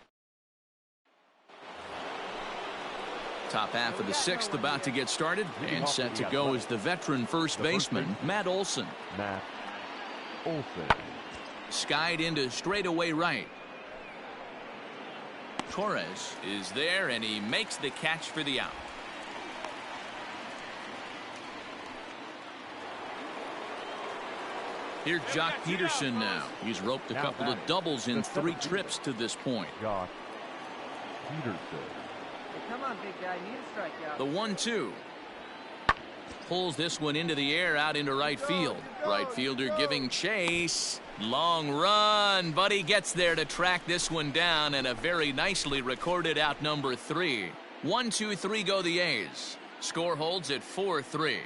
Top half of the 6th about to get started, and set to go is the veteran first baseman, Matt Olson. Skied into straightaway right. Torres is there, and he makes the catch for the out. Here's Jock Peterson now. He's roped a couple of doubles in 3 trips to this point. Jock Peterson. Come on, big guy. Need a strikeout. The 1-2. Pulls this one into the air out into right field. Right fielder giving chase. Long run, but he gets there to track this one down, and a very nicely recorded out number 3. 1-2-3 go the A's. Score holds at 4-3.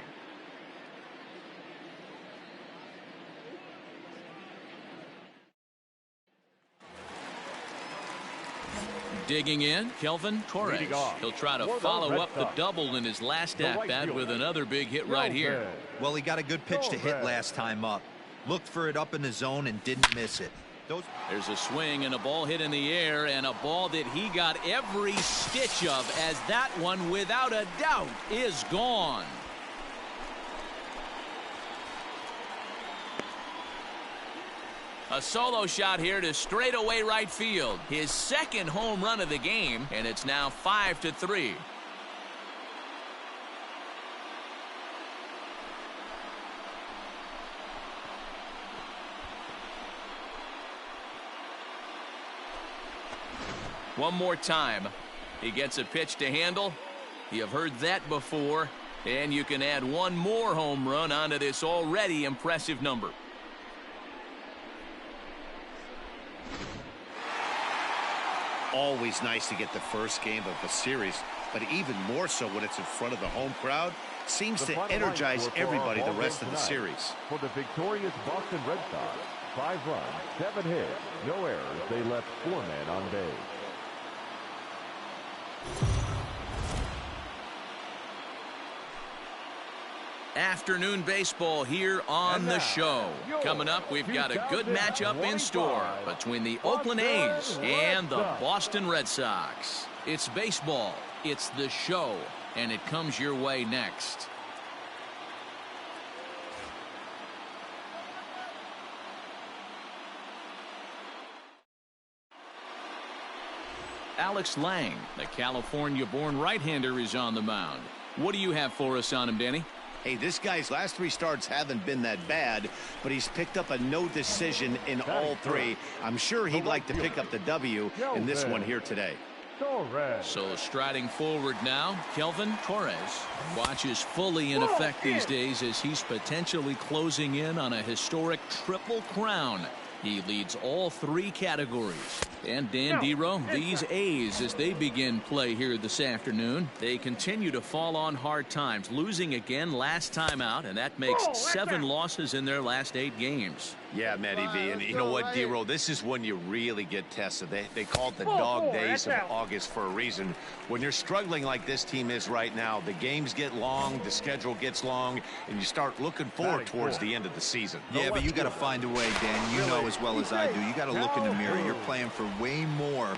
Digging in, Kelvin Torres. He'll try to follow up the double in his last at-bat with another big hit right here. Well, he got a good pitch to hit last time up. Looked for it up in the zone and didn't miss it. There's a swing and a ball hit in the air, and a ball that he got every stitch of, as that one, without a doubt, is gone. A solo shot here to straightaway right field. His 2nd home run of the game, and it's now 5-3. One more time. He gets a pitch to handle. You've heard that before. And you can add one more home run onto this already impressive number. Always nice to get the first game of a series, but even more so when it's in front of the home crowd. Seems to energize everybody the rest of the series. For the victorious Boston Red Sox, 5 runs, 7 hits, no errors. They left 4 men on base. Afternoon baseball here on the show. Coming up, we've got a good matchup in store between the Oakland A's and the Boston Red Sox. It's baseball, it's the show, and it comes your way next. Alex Lang, the California-born right-hander, is on the mound. What do you have for us on him, Danny? Hey, this guy's last 3 starts haven't been that bad, but he's picked up a no decision in all 3. I'm sure he'd like to pick up the W in this one here today. So striding forward now, Kelvin Torres. Watch is fully in effect these days as he's potentially closing in on a historic triple crown. He leads all 3 categories. And Dan Dero, these A's, as they begin play here this afternoon, they continue to fall on hard times, losing again last time out, and that makes 7 losses in their last 8 games. Yeah, Matty V, and you know what, Dero, this is when you really get tested. They call it the dog days of August for a reason. When you're struggling like this team is right now, the games get long, the schedule gets long, and you start looking forward towards the end of the season. Yeah, but you got to find a way, Dan. You know as well as I do. You got to look in the mirror. You're playing for way more,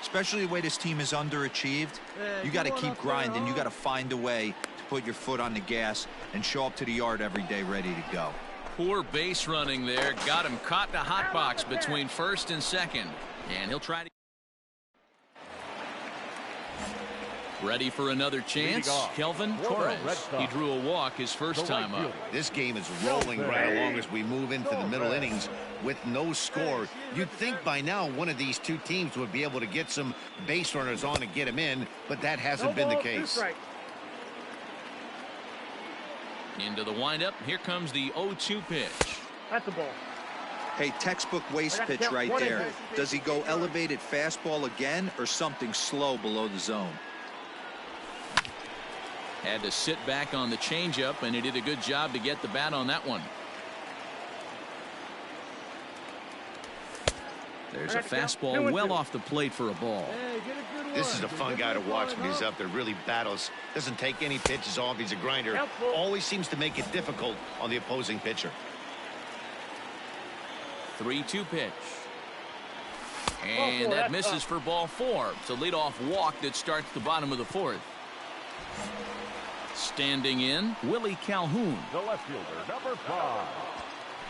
especially the way this team is underachieved. You got to keep grinding. You got to find a way to put your foot on the gas and show up to the yard every day ready to go. Poor base running there. Got him caught in a hot box between first and second. And he'll try to. Ready for another chance. Kelvin Torres. He drew a walk his first time up. This game is rolling right along as we move into the middle innings with no score. You'd think by now one of these 2 teams would be able to get some base runners on and get them in, but that hasn't been the case. Into the windup. Here comes the 0-2 pitch. That's the ball. Hey, textbook waste pitch right there. Does he go elevated fastball again or something slow below the zone? Had to sit back on the changeup, and he did a good job to get the bat on that one. There's a fastball well off the plate for a ball. This is a fun guy to watch when he's up there. Really battles. Doesn't take any pitches off. He's a grinder. Always seems to make it difficult on the opposing pitcher. 3-2 pitch. And that misses for ball 4. It's a leadoff walk that starts the bottom of the 4th. Standing in, Willie Calhoun. The left fielder, number 5.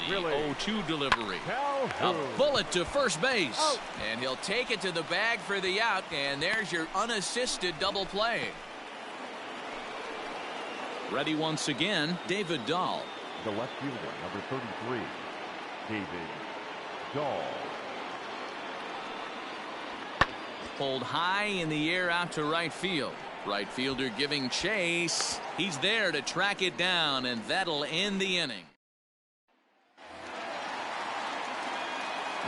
The 0-2 delivery. A bullet to first base. And he'll take it to the bag for the out. And there's your unassisted double play. Ready once again, David Dahl. The left fielder, number 33, David Dahl. Pulled high in the air out to right field. Right fielder giving chase. He's there to track it down, and that'll end the inning.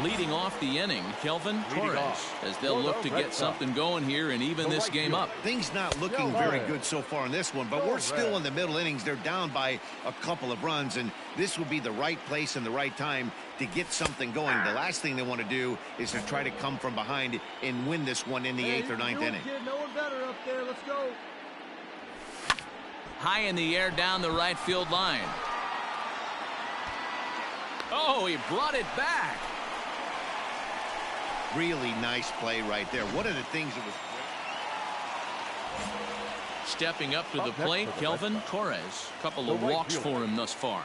Leading off the inning, Kelvin Torres, as they'll look to get something going here and even this game up. Things not looking very good so far in this one, but we're still in the middle innings. They're down by a couple of runs, and this will be the right place and the right time to get something going. The last thing they want to do is to try to come from behind and win this one in the 8th or 9th inning. No one better up there. Let's go. High in the air down the right field line. Oh, he brought it back. Really nice play right there. One of the things that was stepping up to the plate, Kelvin Torres. Couple of walks for him thus far.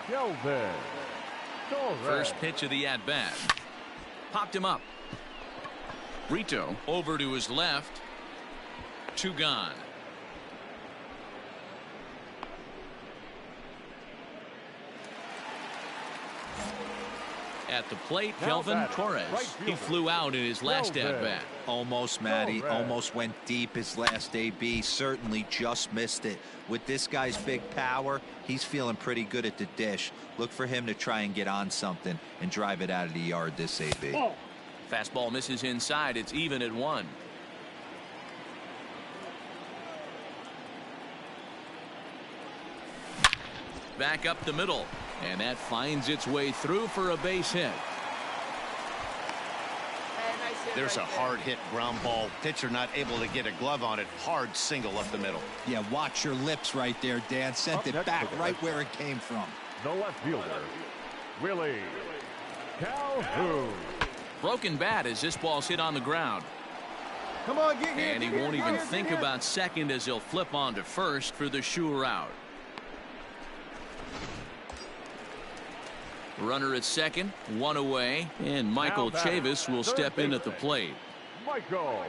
First pitch of the at-bat. Popped him up. Brito over to his left. 2 gone. At the plate, Kelvin Torres. He flew out in his last at-bat. Almost, Matty. Almost went deep his last AB. Certainly just missed it. With this guy's big power, he's feeling pretty good at the dish. Look for him to try and get on something and drive it out of the yard this AB. Fastball misses inside. It's even at 1. Back up the middle. And that finds its way through for a base hit. There's a hard hit ground ball. Pitcher not able to get a glove on it. Hard single up the middle. Yeah, watch your lips right there, Dan. Sent it back right where it came from. The left fielder, Willie Calhoun. Broken bat as this ball's hit on the ground. Come on, get here. And he won't even think about second as he'll flip on to first for the sure out. Runner at second, 1 away, and Michael Chavis will step in at the plate. Michael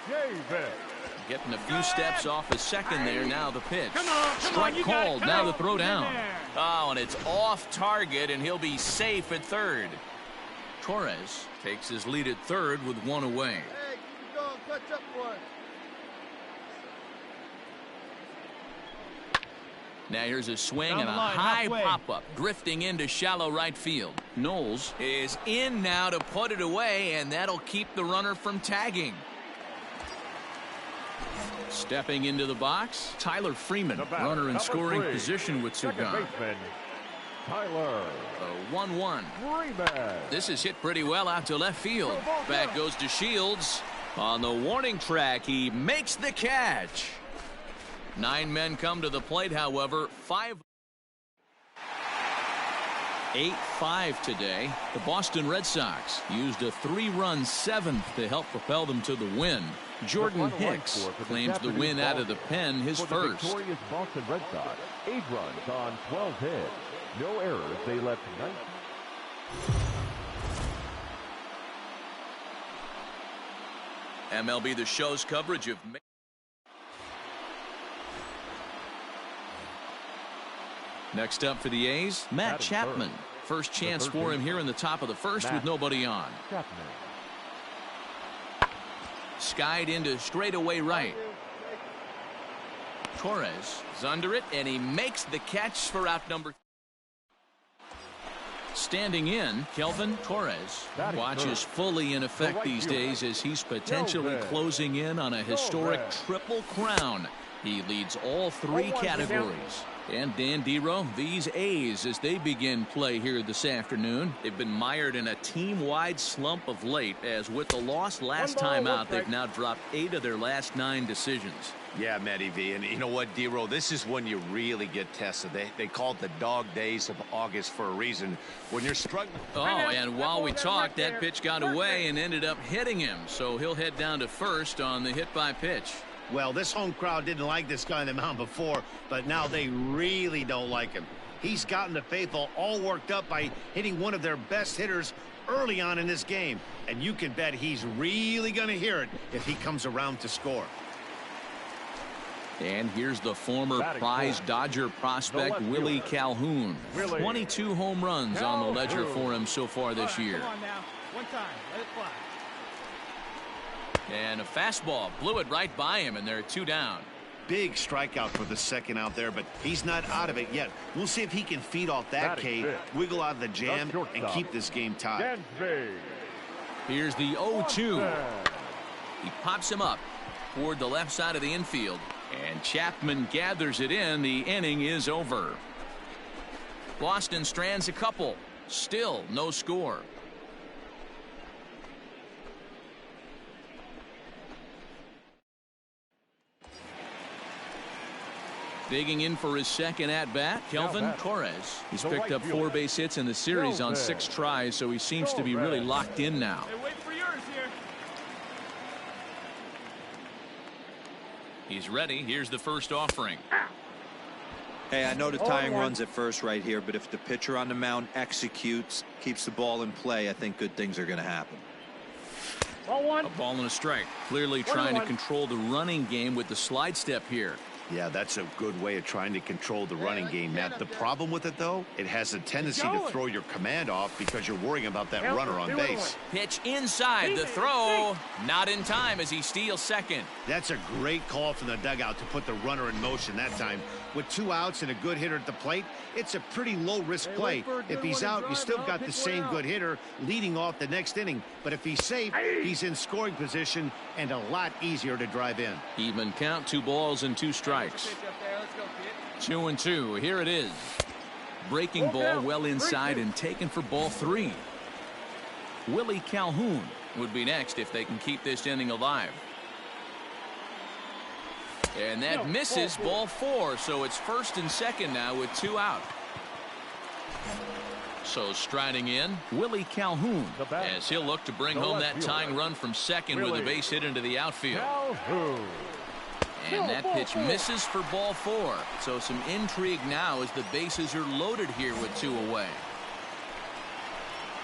Chavis. Getting a few steps off his second there. Now the pitch. Strike you got it. called. Now the throw down. Oh, and it's off target, and he'll be safe at third. Torres takes his lead at third with one away. Hey, keep it going. Catch up for it. Now here's a swing Down and a the line, high halfway. pop-up, drifting into shallow right field. Knowles is in now to put it away, and that'll keep the runner from tagging. Stepping into the box, Tyler Freeman, batter, runner in number scoring 3, position with two second gone. baseman, Tyler A 1-1. Freeman. This is hit pretty well out to left field. Back goes to Shields. On the warning track, he makes the catch. 9 men come to the plate, however. 8-5 today. The Boston Red Sox used a 3-run seventh to help propel them to the win. Jordan Hicks claims the win out of the pen, his first. For the victorious Boston Red Sox, 8 runs on 12 hits. No errors. They left 19. MLB The Show's coverage of next up for the A's, Matt Chapman. First chance for him here in the top of the first with nobody on. Skied into straightaway right. Torres is under it, and he makes the catch for out number. Standing in, Kelvin Torres watches fully in effect these days as he's potentially closing in on a historic triple crown. He leads all 3 categories. And Dan Dero, these A's, as they begin play here this afternoon, they've been mired in a team-wide slump of late, as with the loss last time out, they've now dropped 8 of their last 9 decisions. Yeah, Matty V, and you know what, Dero, this is when you really get tested. They call it the dog days of August for a reason. When you're struggling. Oh, and while we talked, that pitch got away and ended up hitting him, so he'll head down to first on the hit by pitch. Well, this home crowd didn't like this guy on the mound before, but now they really don't like him. He's gotten the faithful all worked up by hitting one of their best hitters early on in this game. And you can bet he's really going to hear it if he comes around to score. And here's the former prize Dodger prospect, Willie Calhoun. 22 home runs on the ledger for him so far this year. Come on now. One time. Let it fly. And a fastball blew it right by him, and they're 2 down. Big strikeout for the second out there, but he's not out of it yet. We'll see if he can feed off that K, wiggle out of the jam, and keep this game tied. Here's the 0-2. He pops him up toward the left side of the infield, and Chapman gathers it in. The inning is over. Boston strands a couple. Still no score. Digging in for his second at-bat, Kelvin Torres. He's picked up 4 base hits in the series on 6 tries, so he seems to be really locked in now. Hey, wait for yours here. He's ready. Here's the first offering. Hey, I know the tying runs at first right here, but if the pitcher on the mound executes, keeps the ball in play, I think good things are going to happen. A ball and a strike. Clearly trying to control the running game with the slide step here. Yeah, that's a good way of trying to control the running game, Matt. The problem with it, though, it has a tendency to throw your command off because you're worrying about that runner on base. Pitch inside, the throw. Not in time as he steals second. That's a great call from the dugout to put the runner in motion that time. With 2 outs and a good hitter at the plate, it's a pretty low-risk play. If he's out, you still got the same good hitter leading off the next inning. But if he's safe, he's in scoring position and a lot easier to drive in. Even count, 2 balls and 2 strikes. 2-2. Here it is. Breaking ball well inside and taken for ball 3. Willie Calhoun would be next if they can keep this inning alive. And that misses, ball 4, so it's first and second now with 2 out. So striding in, Willie Calhoun, as he'll look to bring home that tying run from second with a base hit into the outfield. And that pitch misses for ball 4. So some intrigue now as the bases are loaded here with 2 away.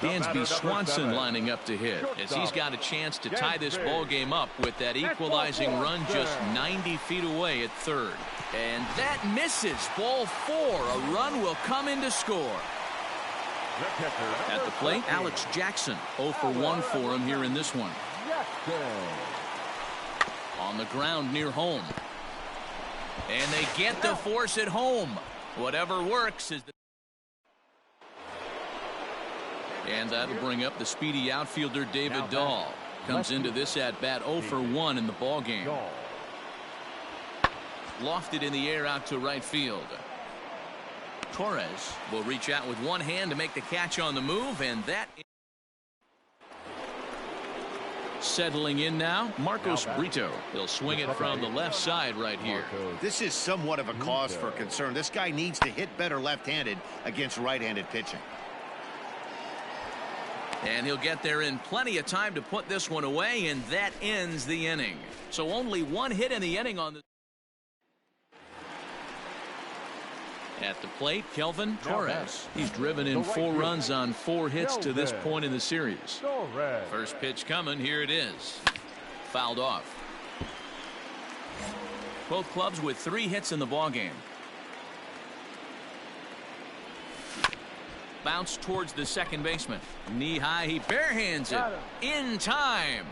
Dansby Swanson lining up to hit as he's got a chance to tie this ball game up with that equalizing run just 90 feet away at third. And that misses. Ball 4. A run will come in to score. At the plate, Alex Jackson. 0 for 1 for him here in this one. On the ground near home. And they get the force at home. Whatever works is the... And that'll bring up the speedy outfielder David Dahl. Comes into this at bat 0 for 1 in the ball game. Lofted in the air out to right field. Torres will reach out with one hand to make the catch on the move, and that... Settling in now, Marcos Brito. He'll swing it from the left side right here. This is somewhat of a cause for concern. This guy needs to hit better left-handed against right-handed pitching. And he'll get there in plenty of time to put this one away, and that ends the inning. So only one hit in the inning on the... At the plate, Kelvin Torres. He's driven in 4 runs on 4 hits to this point in the series. First pitch coming. Here it is. Fouled off. Both clubs with 3 hits in the ballgame. Bounce towards the second baseman. Knee high. He barehands it in time.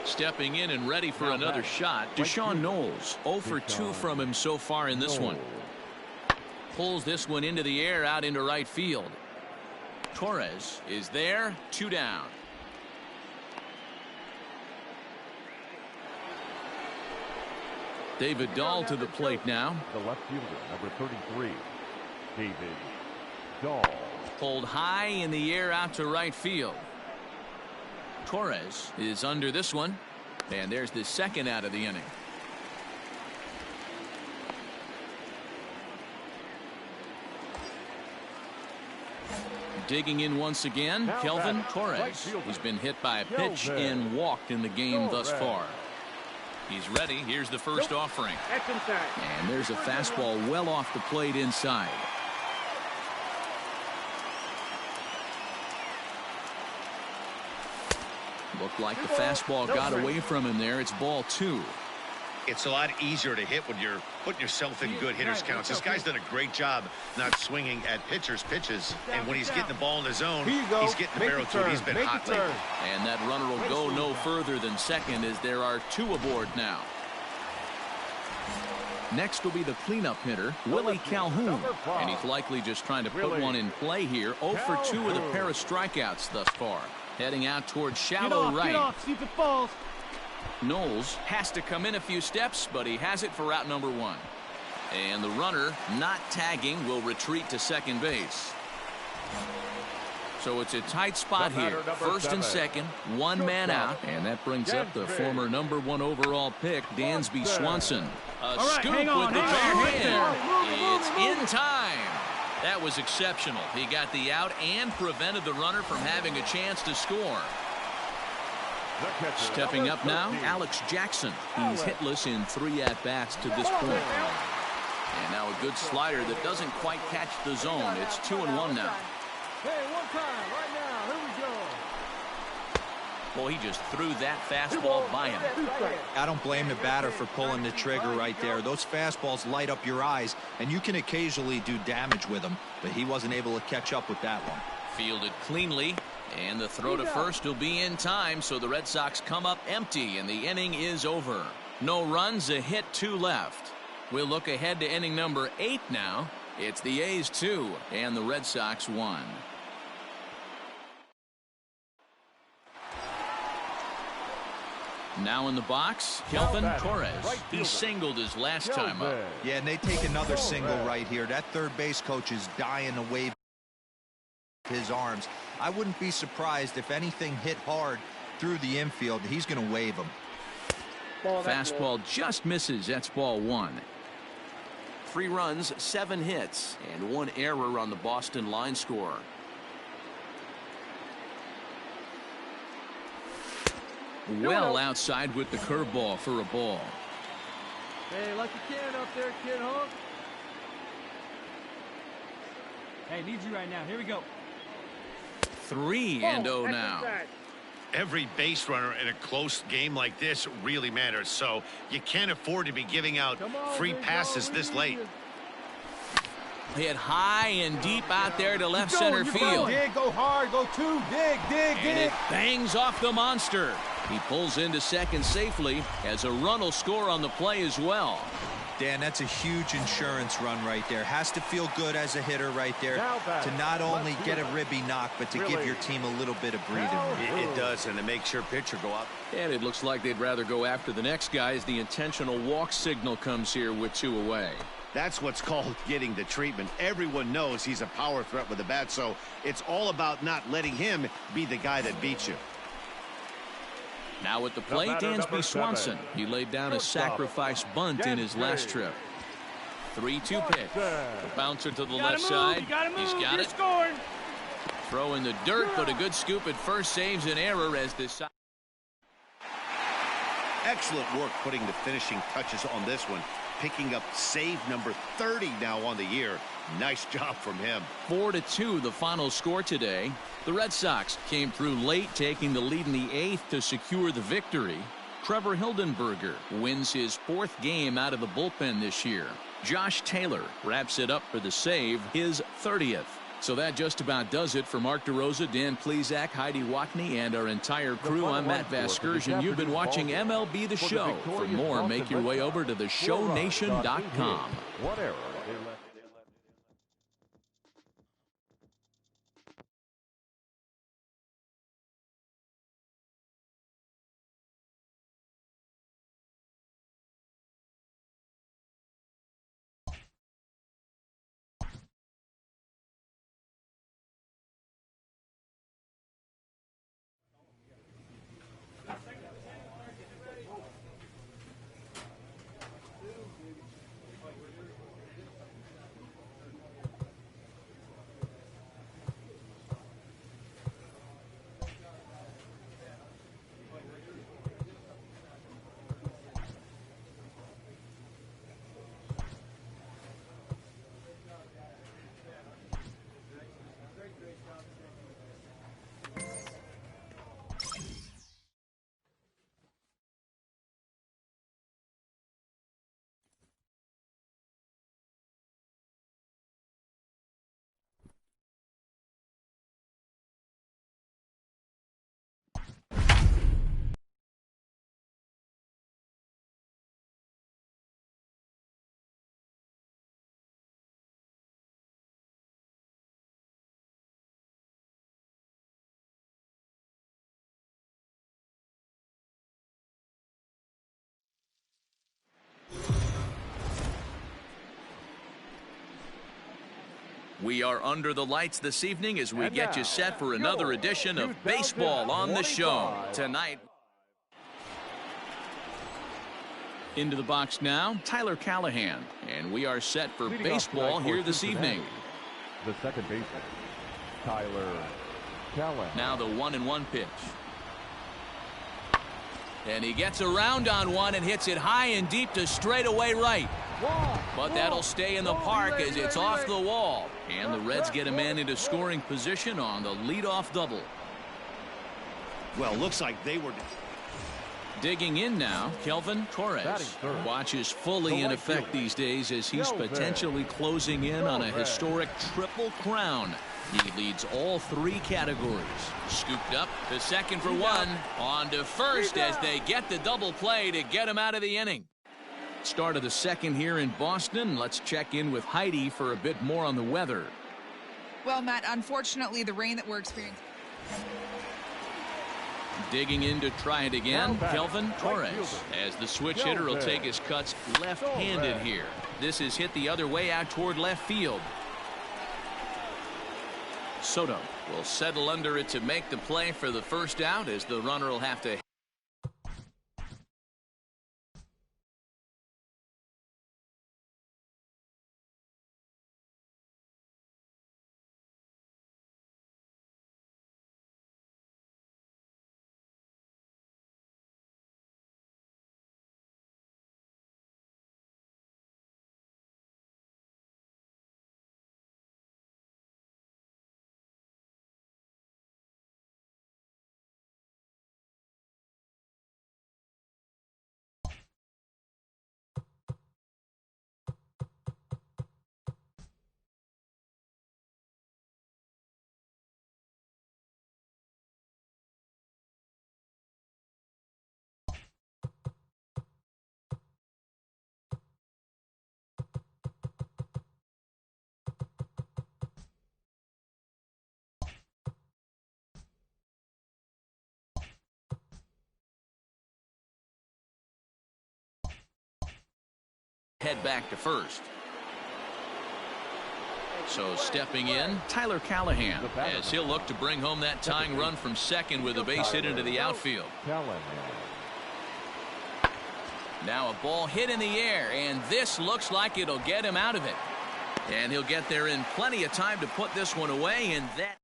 Stepping in and ready for another shot, Deshaun Knowles. 0 for 2 from him so far in this one. Pulls this one into the air out into right field. Torres is there. 2 down. David Dahl to the plate now. The left fielder, number 33, David Dahl. Pulled high in the air out to right field. Torres is under this one, and there's the second out of the inning. Digging in once again, Kelvin Torres. He's been hit by a pitch and walked in the game thus far. He's ready. Here's the first offering. And there's a fastball well off the plate inside. Looked like the fastball got away from him there. It's ball 2. It's a lot easier to hit when you're putting yourself in good hitters counts. This guy's done a great job not swinging at pitchers' pitches. And when he's getting the ball in the zone, he's getting the barrel to it. He's been hot lately. And that runner will go no further than second as there are 2 aboard now. Next will be the cleanup hitter, Willie Calhoun. And he's likely just trying to put one in play here. 0 for 2 with a pair of strikeouts thus far. Heading out towards shallow right. Get off, see if it falls. Knowles has to come in a few steps, but he has it for route number 1. And the runner, not tagging, will retreat to second base. So it's a tight spot here. First and second, 1 man out. And that brings up the former number 1 overall pick, Dansby Swanson. A scoop with the bare hand. It's in time. That was exceptional. He got the out and prevented the runner from having a chance to score. Stepping up now, Alex Jackson. He's hitless in 3 at-bats to this point. And now a good slider that doesn't quite catch the zone. It's 2-1 now. Hey, 1 time, right now. Here we go. Boy, he just threw that fastball by him. I don't blame the batter for pulling the trigger right there. Those fastballs light up your eyes, and you can occasionally do damage with them, but he wasn't able to catch up with that one. Fielded cleanly, and the throw to first will be in time, so the Red Sox come up empty, and the inning is over. No runs, a hit, 2 left. We'll look ahead to inning number 8 now. It's the A's 2 and the Red Sox 1. Now in the box, Kelvin Torres. He singled his last time up. Yeah, and they take another single right here. That third base coach is dying to wave his arms. I wouldn't be surprised if anything hit hard through the infield. He's going to wave him. Fastball just misses. That's ball 1. 3 runs, 7 hits, and 1 error on the Boston line score. Well outside with the curveball for a ball. Hey, like you can up there, kid, huh? Hey, need you right now. Here we go. 3-0 now. Every base runner in a close game like this really matters, so you can't afford to be giving out free passes this late. Hit high and deep out there to left center field. Dig, go hard, go two, dig, And it bangs off the monster. He pulls into second safely as a run will score on the play as well. Dan, that's a huge insurance run right there. Has to feel good as a hitter right there to not only get a ribby knock, but to give your team a little bit of breathing room. It does, and it makes your pitcher go up. And it looks like they'd rather go after the next guy as the intentional walk signal comes here with 2 away. That's what's called getting the treatment. Everyone knows he's a power threat with the bat, so it's all about not letting him be the guy that beats you. Now at the plate, Dansby Swanson. He laid down a sacrifice bunt in his last trip. 3-2 pitch. The bouncer to the left side. He's got it. Throw in the dirt, but a good scoop at first saves an error as this. Excellent work putting the finishing touches on this one. Picking up save number 30 now on the year. Nice job from him. 4-2 the final score today. The Red Sox came through late, taking the lead in the 8th to secure the victory. Trevor Hildenberger wins his 4th game out of the bullpen this year. Josh Taylor wraps it up for the save, his 30th. So that just about does it for Mark DeRosa, Dan Plesac, Heidi Watney, and our entire crew. I'm Matt Vasgersian. You've been watching MLB The Show. For more, make your way over to theshownation.com. What error they left. We are under the lights this evening as we get you set for another edition of Baseball on the Show. Tonight, into the box now, Tyler Callahan. And we are set for baseball here this evening. The second baseman, Tyler Callahan. Now the 1-1 pitch. And he gets around on one and hits it high and deep to straightaway right. But that'll stay in the park as it's off the wall. And the Reds get a man into scoring position on the leadoff double. Well, looks like they were... Digging in now, Kelvin Torres. Watches fully in effect these days as he's potentially closing in on a historic triple crown. He leads all 3 categories. Scooped up to second for one. On to first as they get the double play to get him out of the inning. Start of the second here in Boston. Let's check in with Heidi for a bit more on the weather. Well, Matt, unfortunately, the rain that we're experiencing. Digging in to try it again, Kelvin Torres, as the switch hitter will take his cuts left-handed here. This is hit the other way out toward left field. Soto will settle under it to make the play for the first out as the runner will have to head back to first. So stepping in, Tyler Callahan, as he'll look to bring home that tying run from second with a base hit into the outfield. Now a ball hit in the air, and this looks like it'll get him out of it. And he'll get there in plenty of time to put this one away, and that.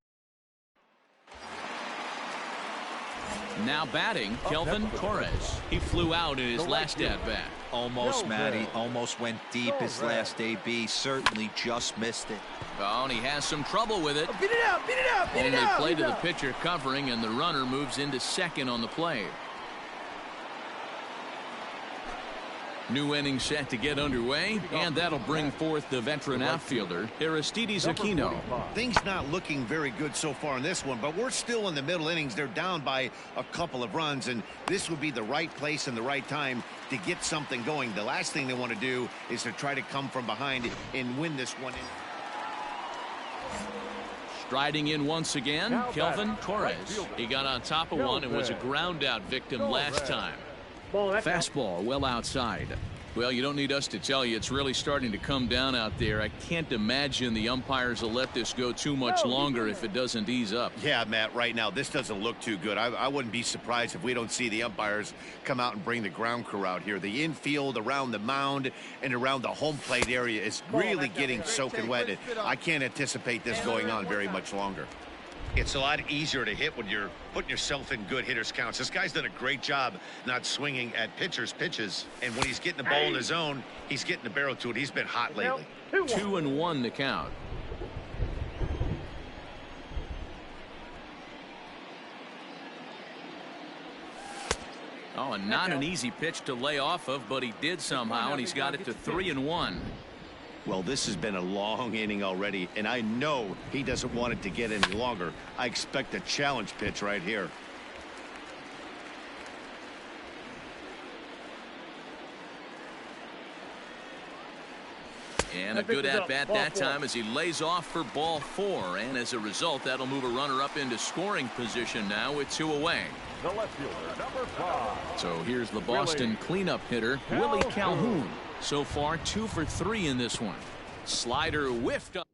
Now batting, Kelvin Torres. He flew out in his last at-bat. Almost, Matty. Almost went deep his last AB. Certainly just missed it. Oh, and he has some trouble with it. Beat it out, beat it out, beat it out. Only play to the pitcher covering, and the runner moves into second on the play. New inning set to get underway, and that'll bring forth the veteran outfielder, Aristides Aquino. Things not looking very good so far in this one, but we're still in the middle innings. They're down by a couple of runs, and this would be the right place and the right time to get something going. The last thing they want to do is to try to come from behind and win this one. Striding in once again, Kelvin Torres. He got on top of one and was a ground out victim last time. Fastball well outside. Well, you don't need us to tell you it's really starting to come down out there. I can't imagine the umpires will let this go too much longer if it doesn't ease up. Yeah, Matt, right now this doesn't look too good. I wouldn't be surprised if we don't see the umpires come out and bring the ground crew out here. The infield around the mound and around the home plate area is really getting soaking wet. I can't anticipate this going on very much longer. It's a lot easier to hit when you're putting yourself in good hitters counts. This guy's done a great job not swinging at pitchers' pitches. And when he's getting the ball in his zone, he's getting the barrel to it. He's been hot lately. 2-1 the count. Oh, and not an easy pitch to lay off of, but he did somehow, and he's got it to 3-1. Well, this has been a long inning already, and I know he doesn't want it to get any longer. I expect a challenge pitch right here. And a good at-bat that time as he lays off for ball 4. And as a result, that'll move a runner up into scoring position now with 2 away. The left fielder, number 5. So here's the Boston cleanup hitter, Willie Calhoun. So far, 2 for 3 in this one. Slider whiffed up.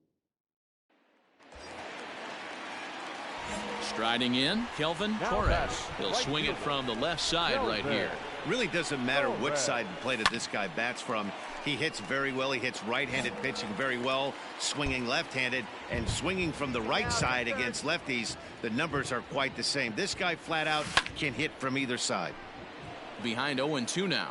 Striding in, Kelvin Torres. He'll swing it from the left side right here. Really doesn't matter which side of the plate this guy bats from. He hits very well. He hits right-handed pitching very well, swinging left-handed, and swinging from the right side against lefties. The numbers are quite the same. This guy flat out can hit from either side. Behind 0-2 now.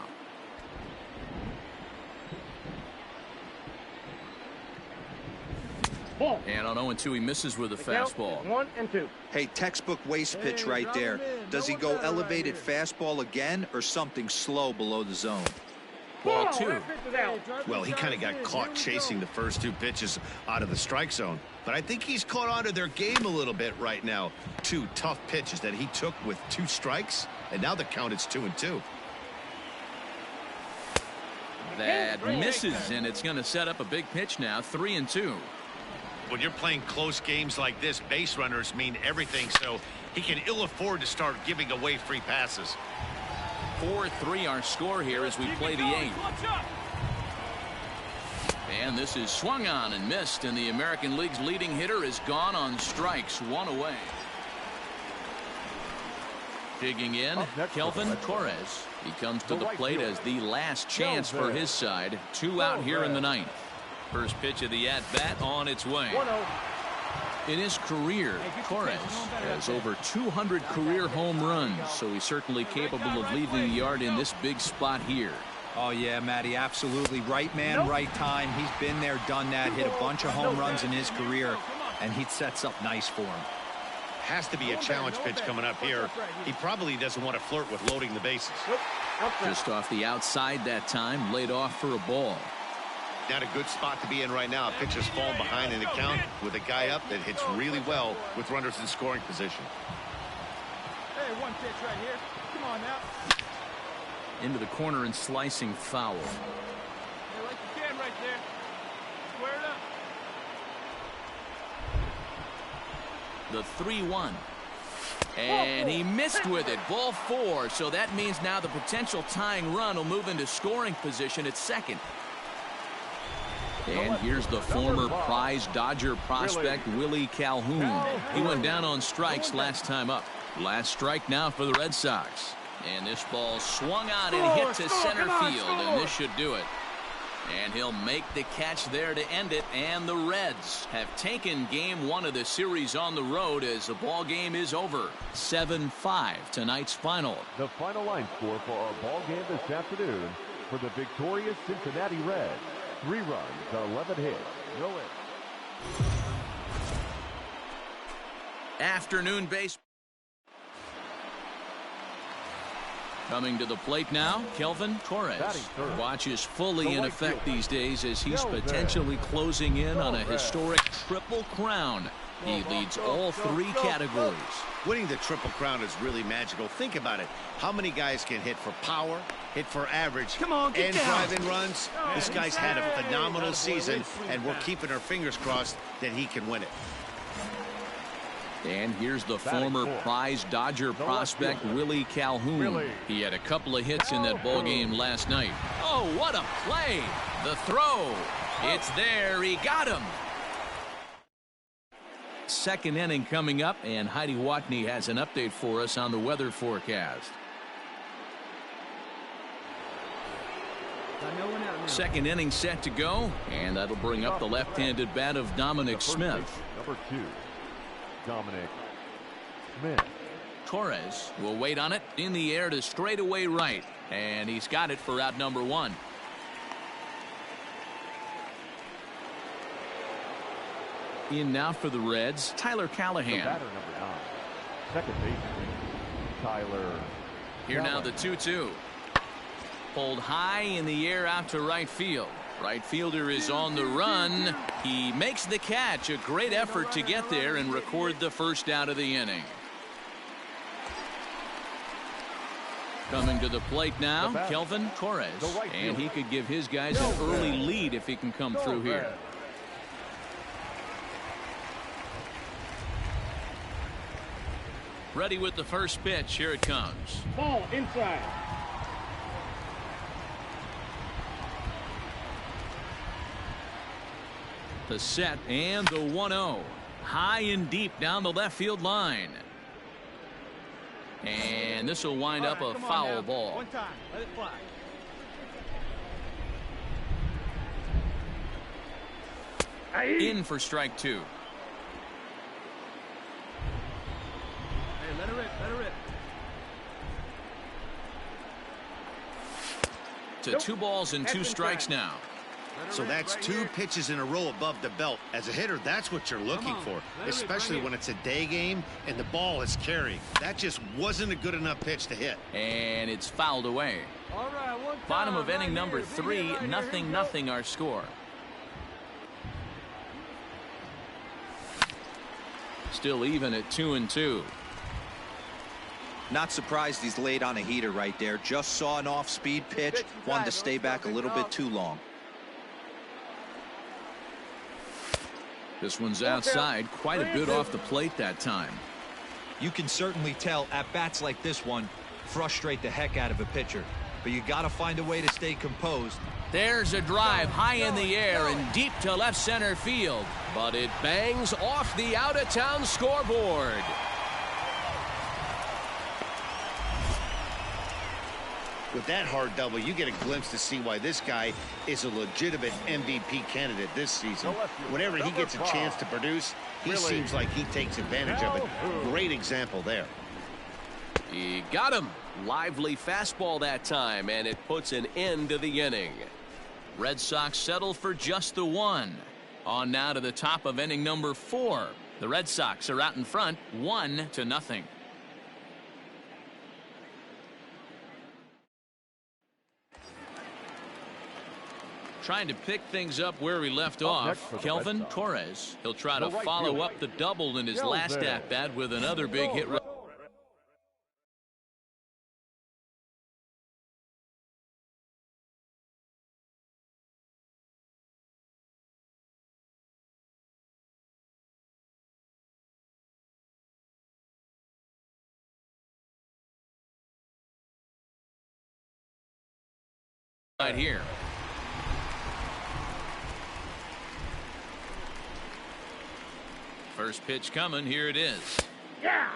And on 0-2, he misses with a fastball. 1-2. Hey, textbook waste pitch right there. Does he go elevated fastball again or something slow below the zone? Ball 2. Well, he kind of got caught chasing the first 2 pitches out of the strike zone. But I think he's caught on to their game a little bit right now. 2 tough pitches that he took with 2 strikes, and now the count is 2-2. That misses, and it's going to set up a big pitch now, 3-2. When you're playing close games like this, base runners mean everything, so he can ill afford to start giving away free passes. 4-3 our score here as we play the 8th. And this is swung on and missed, and the American League's leading hitter is gone on strikes, 1 away. Digging in, Kelvin Torres. He comes to the plate as the last chance for his side. 2 out here in the 9th. First pitch of the at-bat on its way. In his career, Torres has over 200 career home runs, so he's certainly capable of leaving the yard in this big spot here. Oh, yeah, Matty, absolutely. Right man, right time. He's been there, done that, hit a bunch of home runs in his career, and he sets up nice for him. Has to be a challenge pitch coming up here. He probably doesn't want to flirt with loading the bases. Just off the outside that time, laid off for a ball. Not a good spot to be in right now. Pitcher's falling behind in the count with a guy up that hits really well with runners in scoring position. Hey, 1 pitch right here. Come on now. Into the corner and slicing foul. Hey, like you can right there. Square it up. The 3-1. And he missed with it. Ball 4. So that means now the potential tying run will move into scoring position at second. And here's the former prize Dodger prospect, Willie Calhoun. He went down on strikes last time up. Last strike now for the Red Sox. And this ball swung out and hit to center field, and this should do it. And he'll make the catch there to end it, and the Reds have taken game one of the series on the road as the ball game is over. 7-5 tonight's final. The final line score for our ball game this afternoon for the victorious Cincinnati Reds. 3 runs, 11 hits, no hits. Afternoon base. Coming to the plate now, Kelvin Torres. Watch is fully in effect these days as he's potentially closing in on a historic triple crown. He leads all 3 categories. Winning the Triple Crown is really magical. Think about it. How many guys can hit for power, hit for average, and drive in runs? This guy's had a phenomenal season, and we're keeping our fingers crossed that he can win it. And here's the former prize Dodger prospect, Willie Calhoun. He had a couple of hits in that ball game last night. Oh, what a play! The throw. It's there. He got him. Second inning coming up, and Heidi Watney has an update for us on the weather forecast. Second inning set to go, and that'll bring up the left-handed bat of Dominic Smith. Number 2, Dominic Smith. Torres will wait on it in the air to straightaway right, and he's got it for out number 1. In now for the Reds, Tyler Callahan. The batter, number 9, second baseman, Tyler. Here now the 2-2. Pulled high in the air out to right field. Right fielder is on the run. He makes the catch. A great effort to get there and record the first out of the inning. Coming to the plate now, Kelvin Torres. And he could give his guys an early lead if he can come through here. Ready with the first pitch. Here it comes. Ball inside. The set and the 1-0. High and deep down the left field line. And this will wind up a foul ball. One time. Let it fly. In for strike 2. Hey, let it rip. Let it rip. To 2 balls and 2 strikes now. So that's 2 pitches in a row above the belt. As a hitter, that's what you're looking for, especially when it's a day game and the ball is carrying. That just wasn't a good enough pitch to hit. And it's fouled away. All right, one Bottom time, of inning right number here. 3, Right here. nothing our score. Still even at 2-2. Not surprised he's laid on a heater right there. Just saw an off-speed pitch. Wanted to stay back a little bit too long. This one's outside, quite a bit off the plate that time. You can certainly tell at bats like this one frustrate the heck out of a pitcher, but you got to find a way to stay composed. There's a drive high in the air and deep to left center field, but it bangs off the out-of-town scoreboard. With that hard double, you get a glimpse to see why this guy is a legitimate MVP candidate this season. Whenever he gets a chance to produce, he seems like he takes advantage of it. Great example there. He got him. Lively fastball that time, and it puts an end to the inning. Red Sox settle for just the 1. On now to the top of inning number 4. The Red Sox are out in front, 1-0. Trying to pick things up where we left off, Kelvin Torres. He'll try to follow up the double in his last at-bat with another big hit. Right here. First pitch coming. Here it is. Yeah.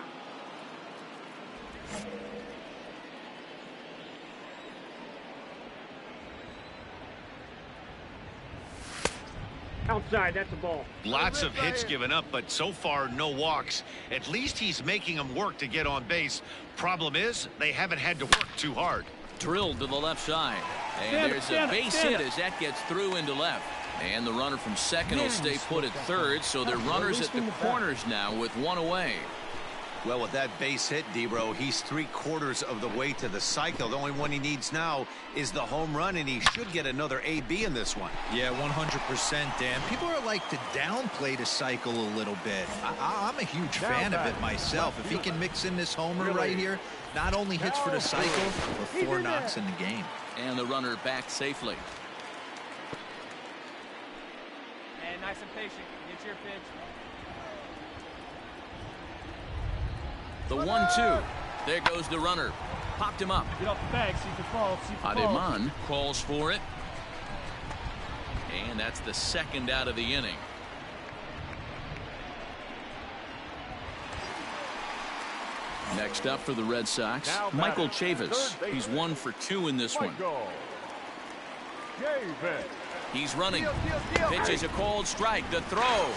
Outside, that's a ball. Lots of hits given up, but so far no walks. At least he's making them work to get on base. Problem is, they haven't had to work too hard. Drilled to the left side. And there's a base hit as that gets through into left. And the runner from second will stay put at third, so they're runners at the corners now with one away. Well, with that base hit, Debro, he's 3/4 of the way to the cycle. The only one he needs now is the home run, and he should get another AB in this one. Yeah, 100%, Dan. People are like to downplay the cycle a little bit. I'm a huge fan of it myself. If he can mix in this homer right here, not only hits for the cycle, but 4 knocks in the game. And the runner back safely. And nice and patient. Get your pitch. The 1-2. There goes the runner. Popped him up. Get off the bag, see if it falls. See if it falls. Ademan calls for it. And that's the second out of the inning. Next up for the Red Sox, Michael Chavis. He's 1 for 2 in this one. He's running. Pitches a cold strike. The throw.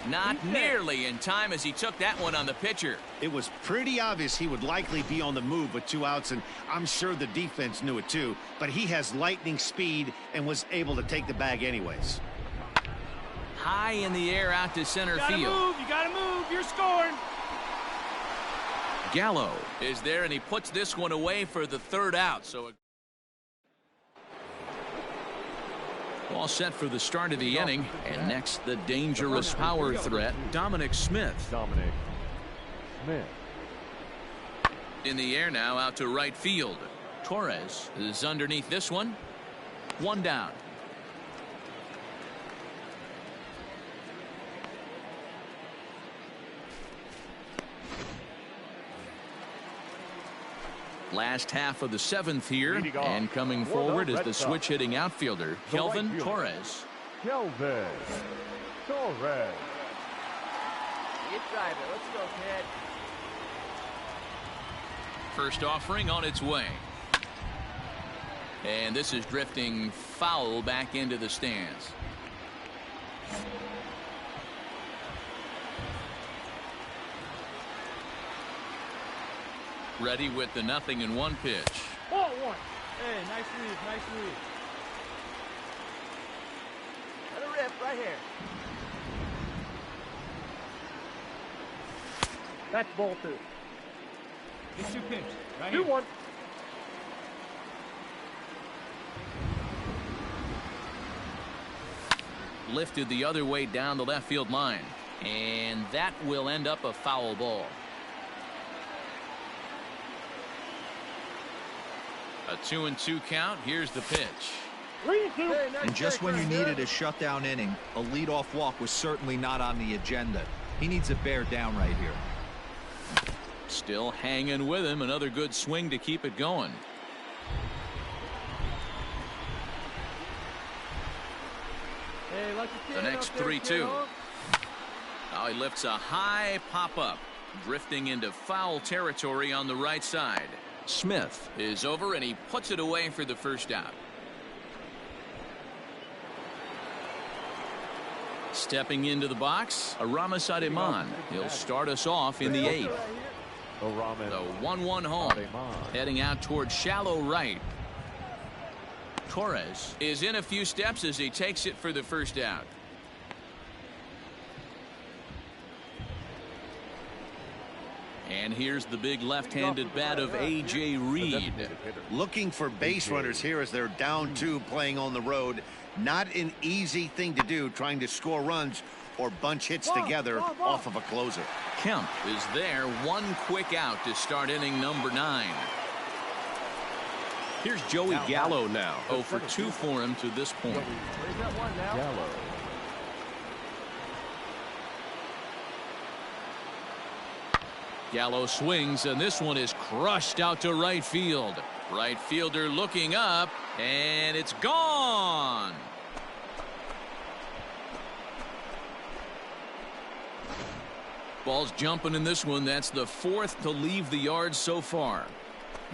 Not nearly in time as he took that one on the pitcher. It was pretty obvious he would likely be on the move with 2 outs, and I'm sure the defense knew it too. But he has lightning speed and was able to take the bag anyways. High in the air out to center field. You gotta move. You're scoring. Gallo is there, and he puts this one away for the 3rd out. So all set for the start of the inning. And next, the dangerous power threat, Dominic Smith. In the air now, out to right field. Torres is underneath this one. 1 down. Last half of the 7th here, and coming forward is the switch-hitting outfielder, Kelvin Torres. Kelvin Torres. You drive it. Let's go, kid. First offering on its way. And this is drifting foul back into the stands. Ready with the 0-1 pitch. Ball 1. Hey, nice read, nice read. Let it rip right here. That's ball 2. It's your pitch. Right 2-1. here. Lifted the other way down the left field line. And that will end up a foul ball. A 2-2 count. Here's the pitch. 3-2. And just when you needed a shutdown inning, a leadoff walk was certainly not on the agenda. He needs to bear down right here. Still hanging with him. Another good swing to keep it going. Hey, like The next 3-2. Now he lifts a high pop-up, drifting into foul territory on the right side. Smith is over, and he puts it away for the 1st out. Stepping into the box, Aramis Ademan. He'll start us off in the 8th. The 1-1 home, heading out towards shallow right. Torres is in a few steps as he takes it for the 1st out. And here's the big left-handed bat of A.J. Reed. Looking for base runners here as they're down 2 playing on the road. Not an easy thing to do, trying to score runs or bunch hits together off of a closer. Kemp is there. 1 quick out to start inning number 9. Here's Joey Gallo now. 0 for 2 for him to this point. Gallo. Gallo swings, and this one is crushed out to right field. Right fielder looking up, and it's gone. Ball's jumping in this one. That's the 4th to leave the yard so far.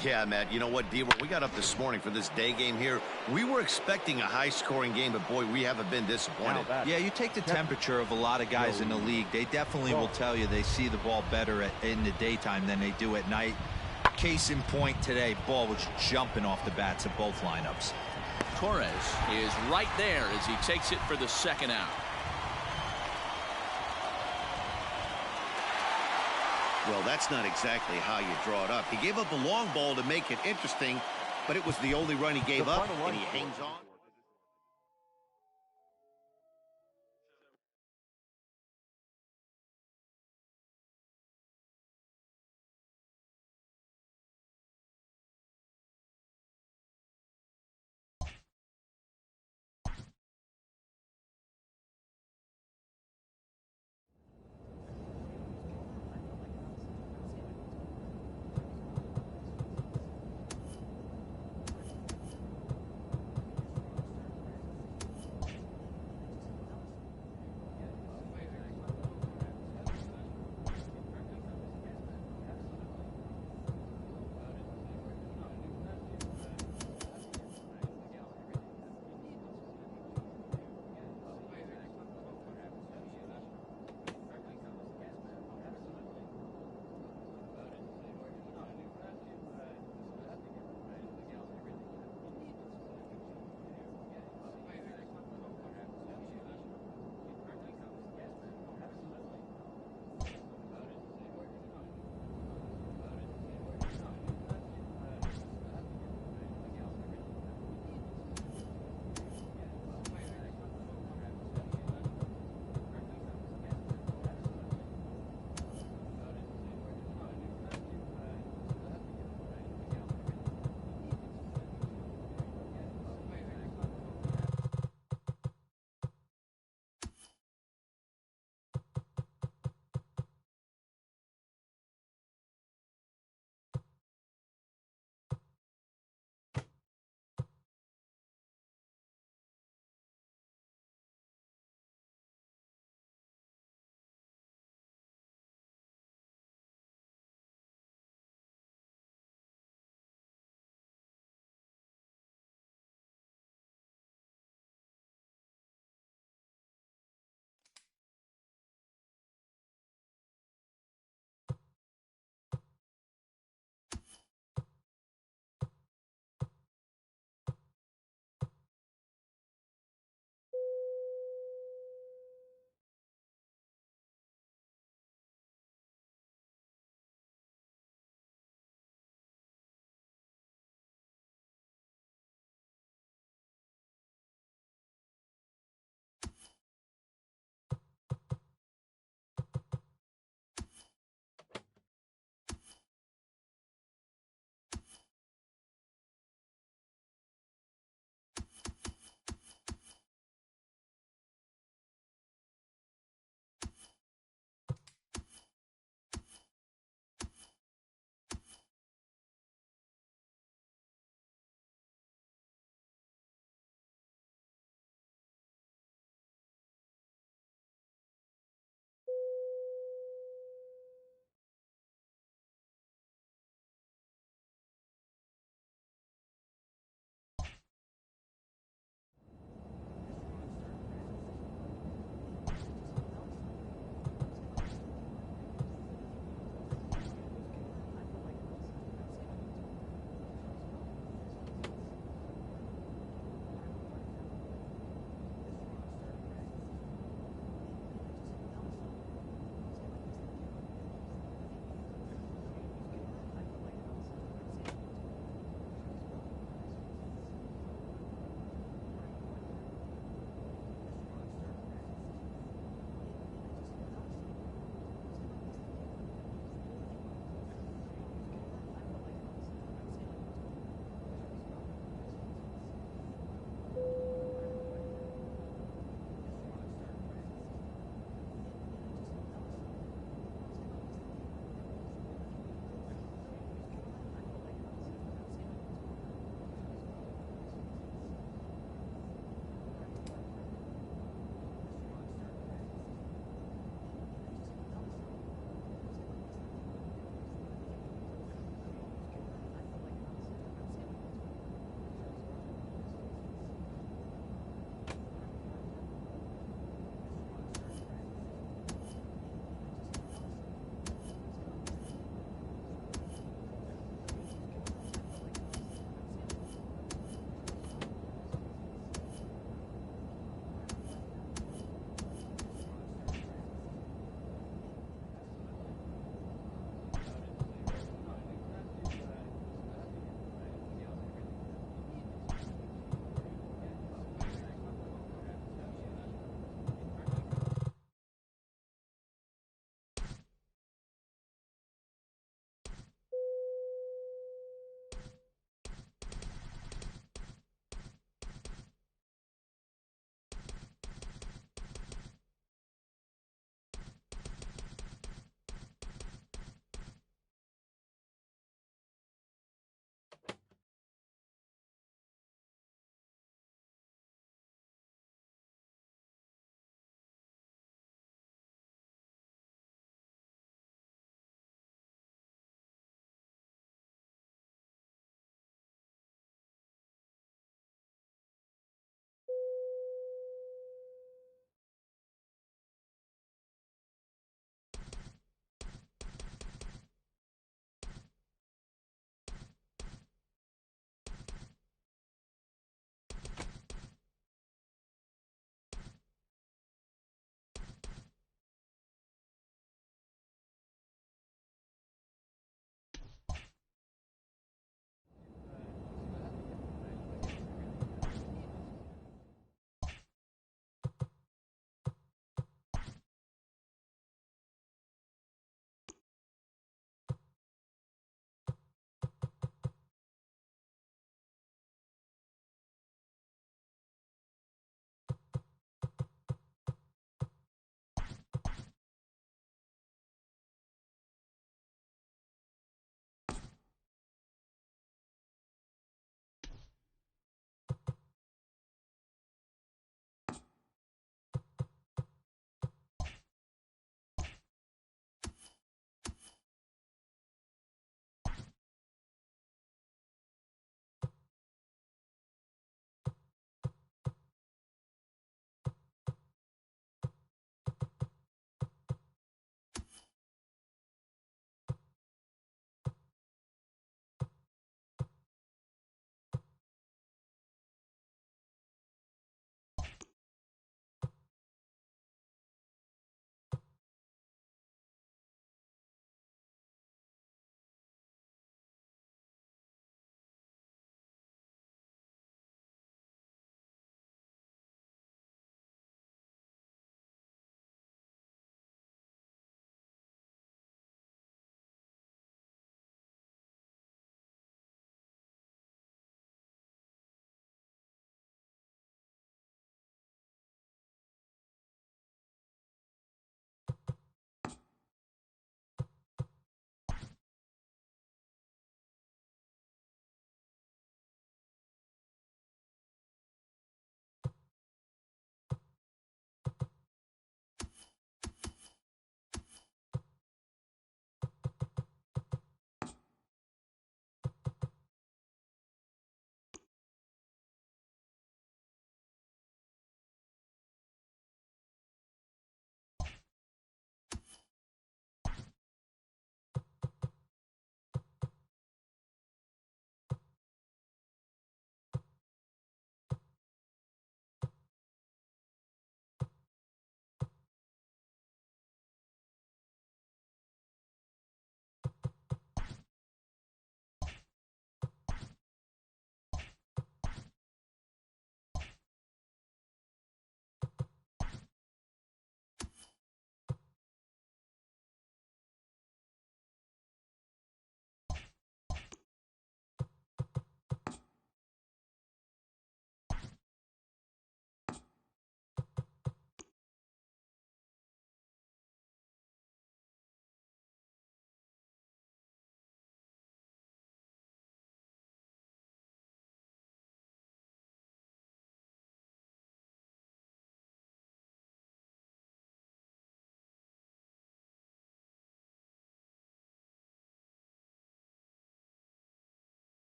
Yeah, Matt, you know what, D, we got up this morning for this day game here. We were expecting a high-scoring game, but, boy, we haven't been disappointed. Yeah, you take the temperature of a lot of guys in the league. They definitely will tell you they see the ball better in the daytime than they do at night. Case in point today, ball was jumping off the bats of both lineups. Torres is right there as he takes it for the 2nd out. Well, that's not exactly how you draw it up. He gave up a long ball to make it interesting, but it was the only run he gave up, and he hangs on.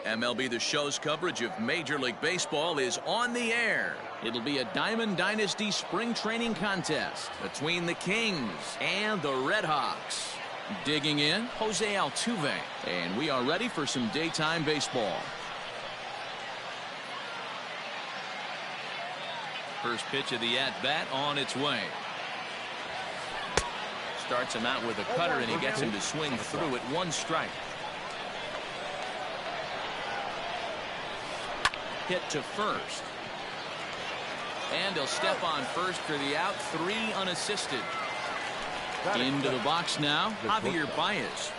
MLB The Show's coverage of Major League Baseball is on the air. It'll be a Diamond Dynasty spring training contest between the Kings and the Red Hawks. Digging in, Jose Altuve, and we are ready for some daytime baseball. First pitch of the at-bat on its way. Starts him out with a cutter, and he gets him to swing through it. 1 strike. Hit to first. And he'll step on first for the out. 3 unassisted. Into the box now, Javier Baez.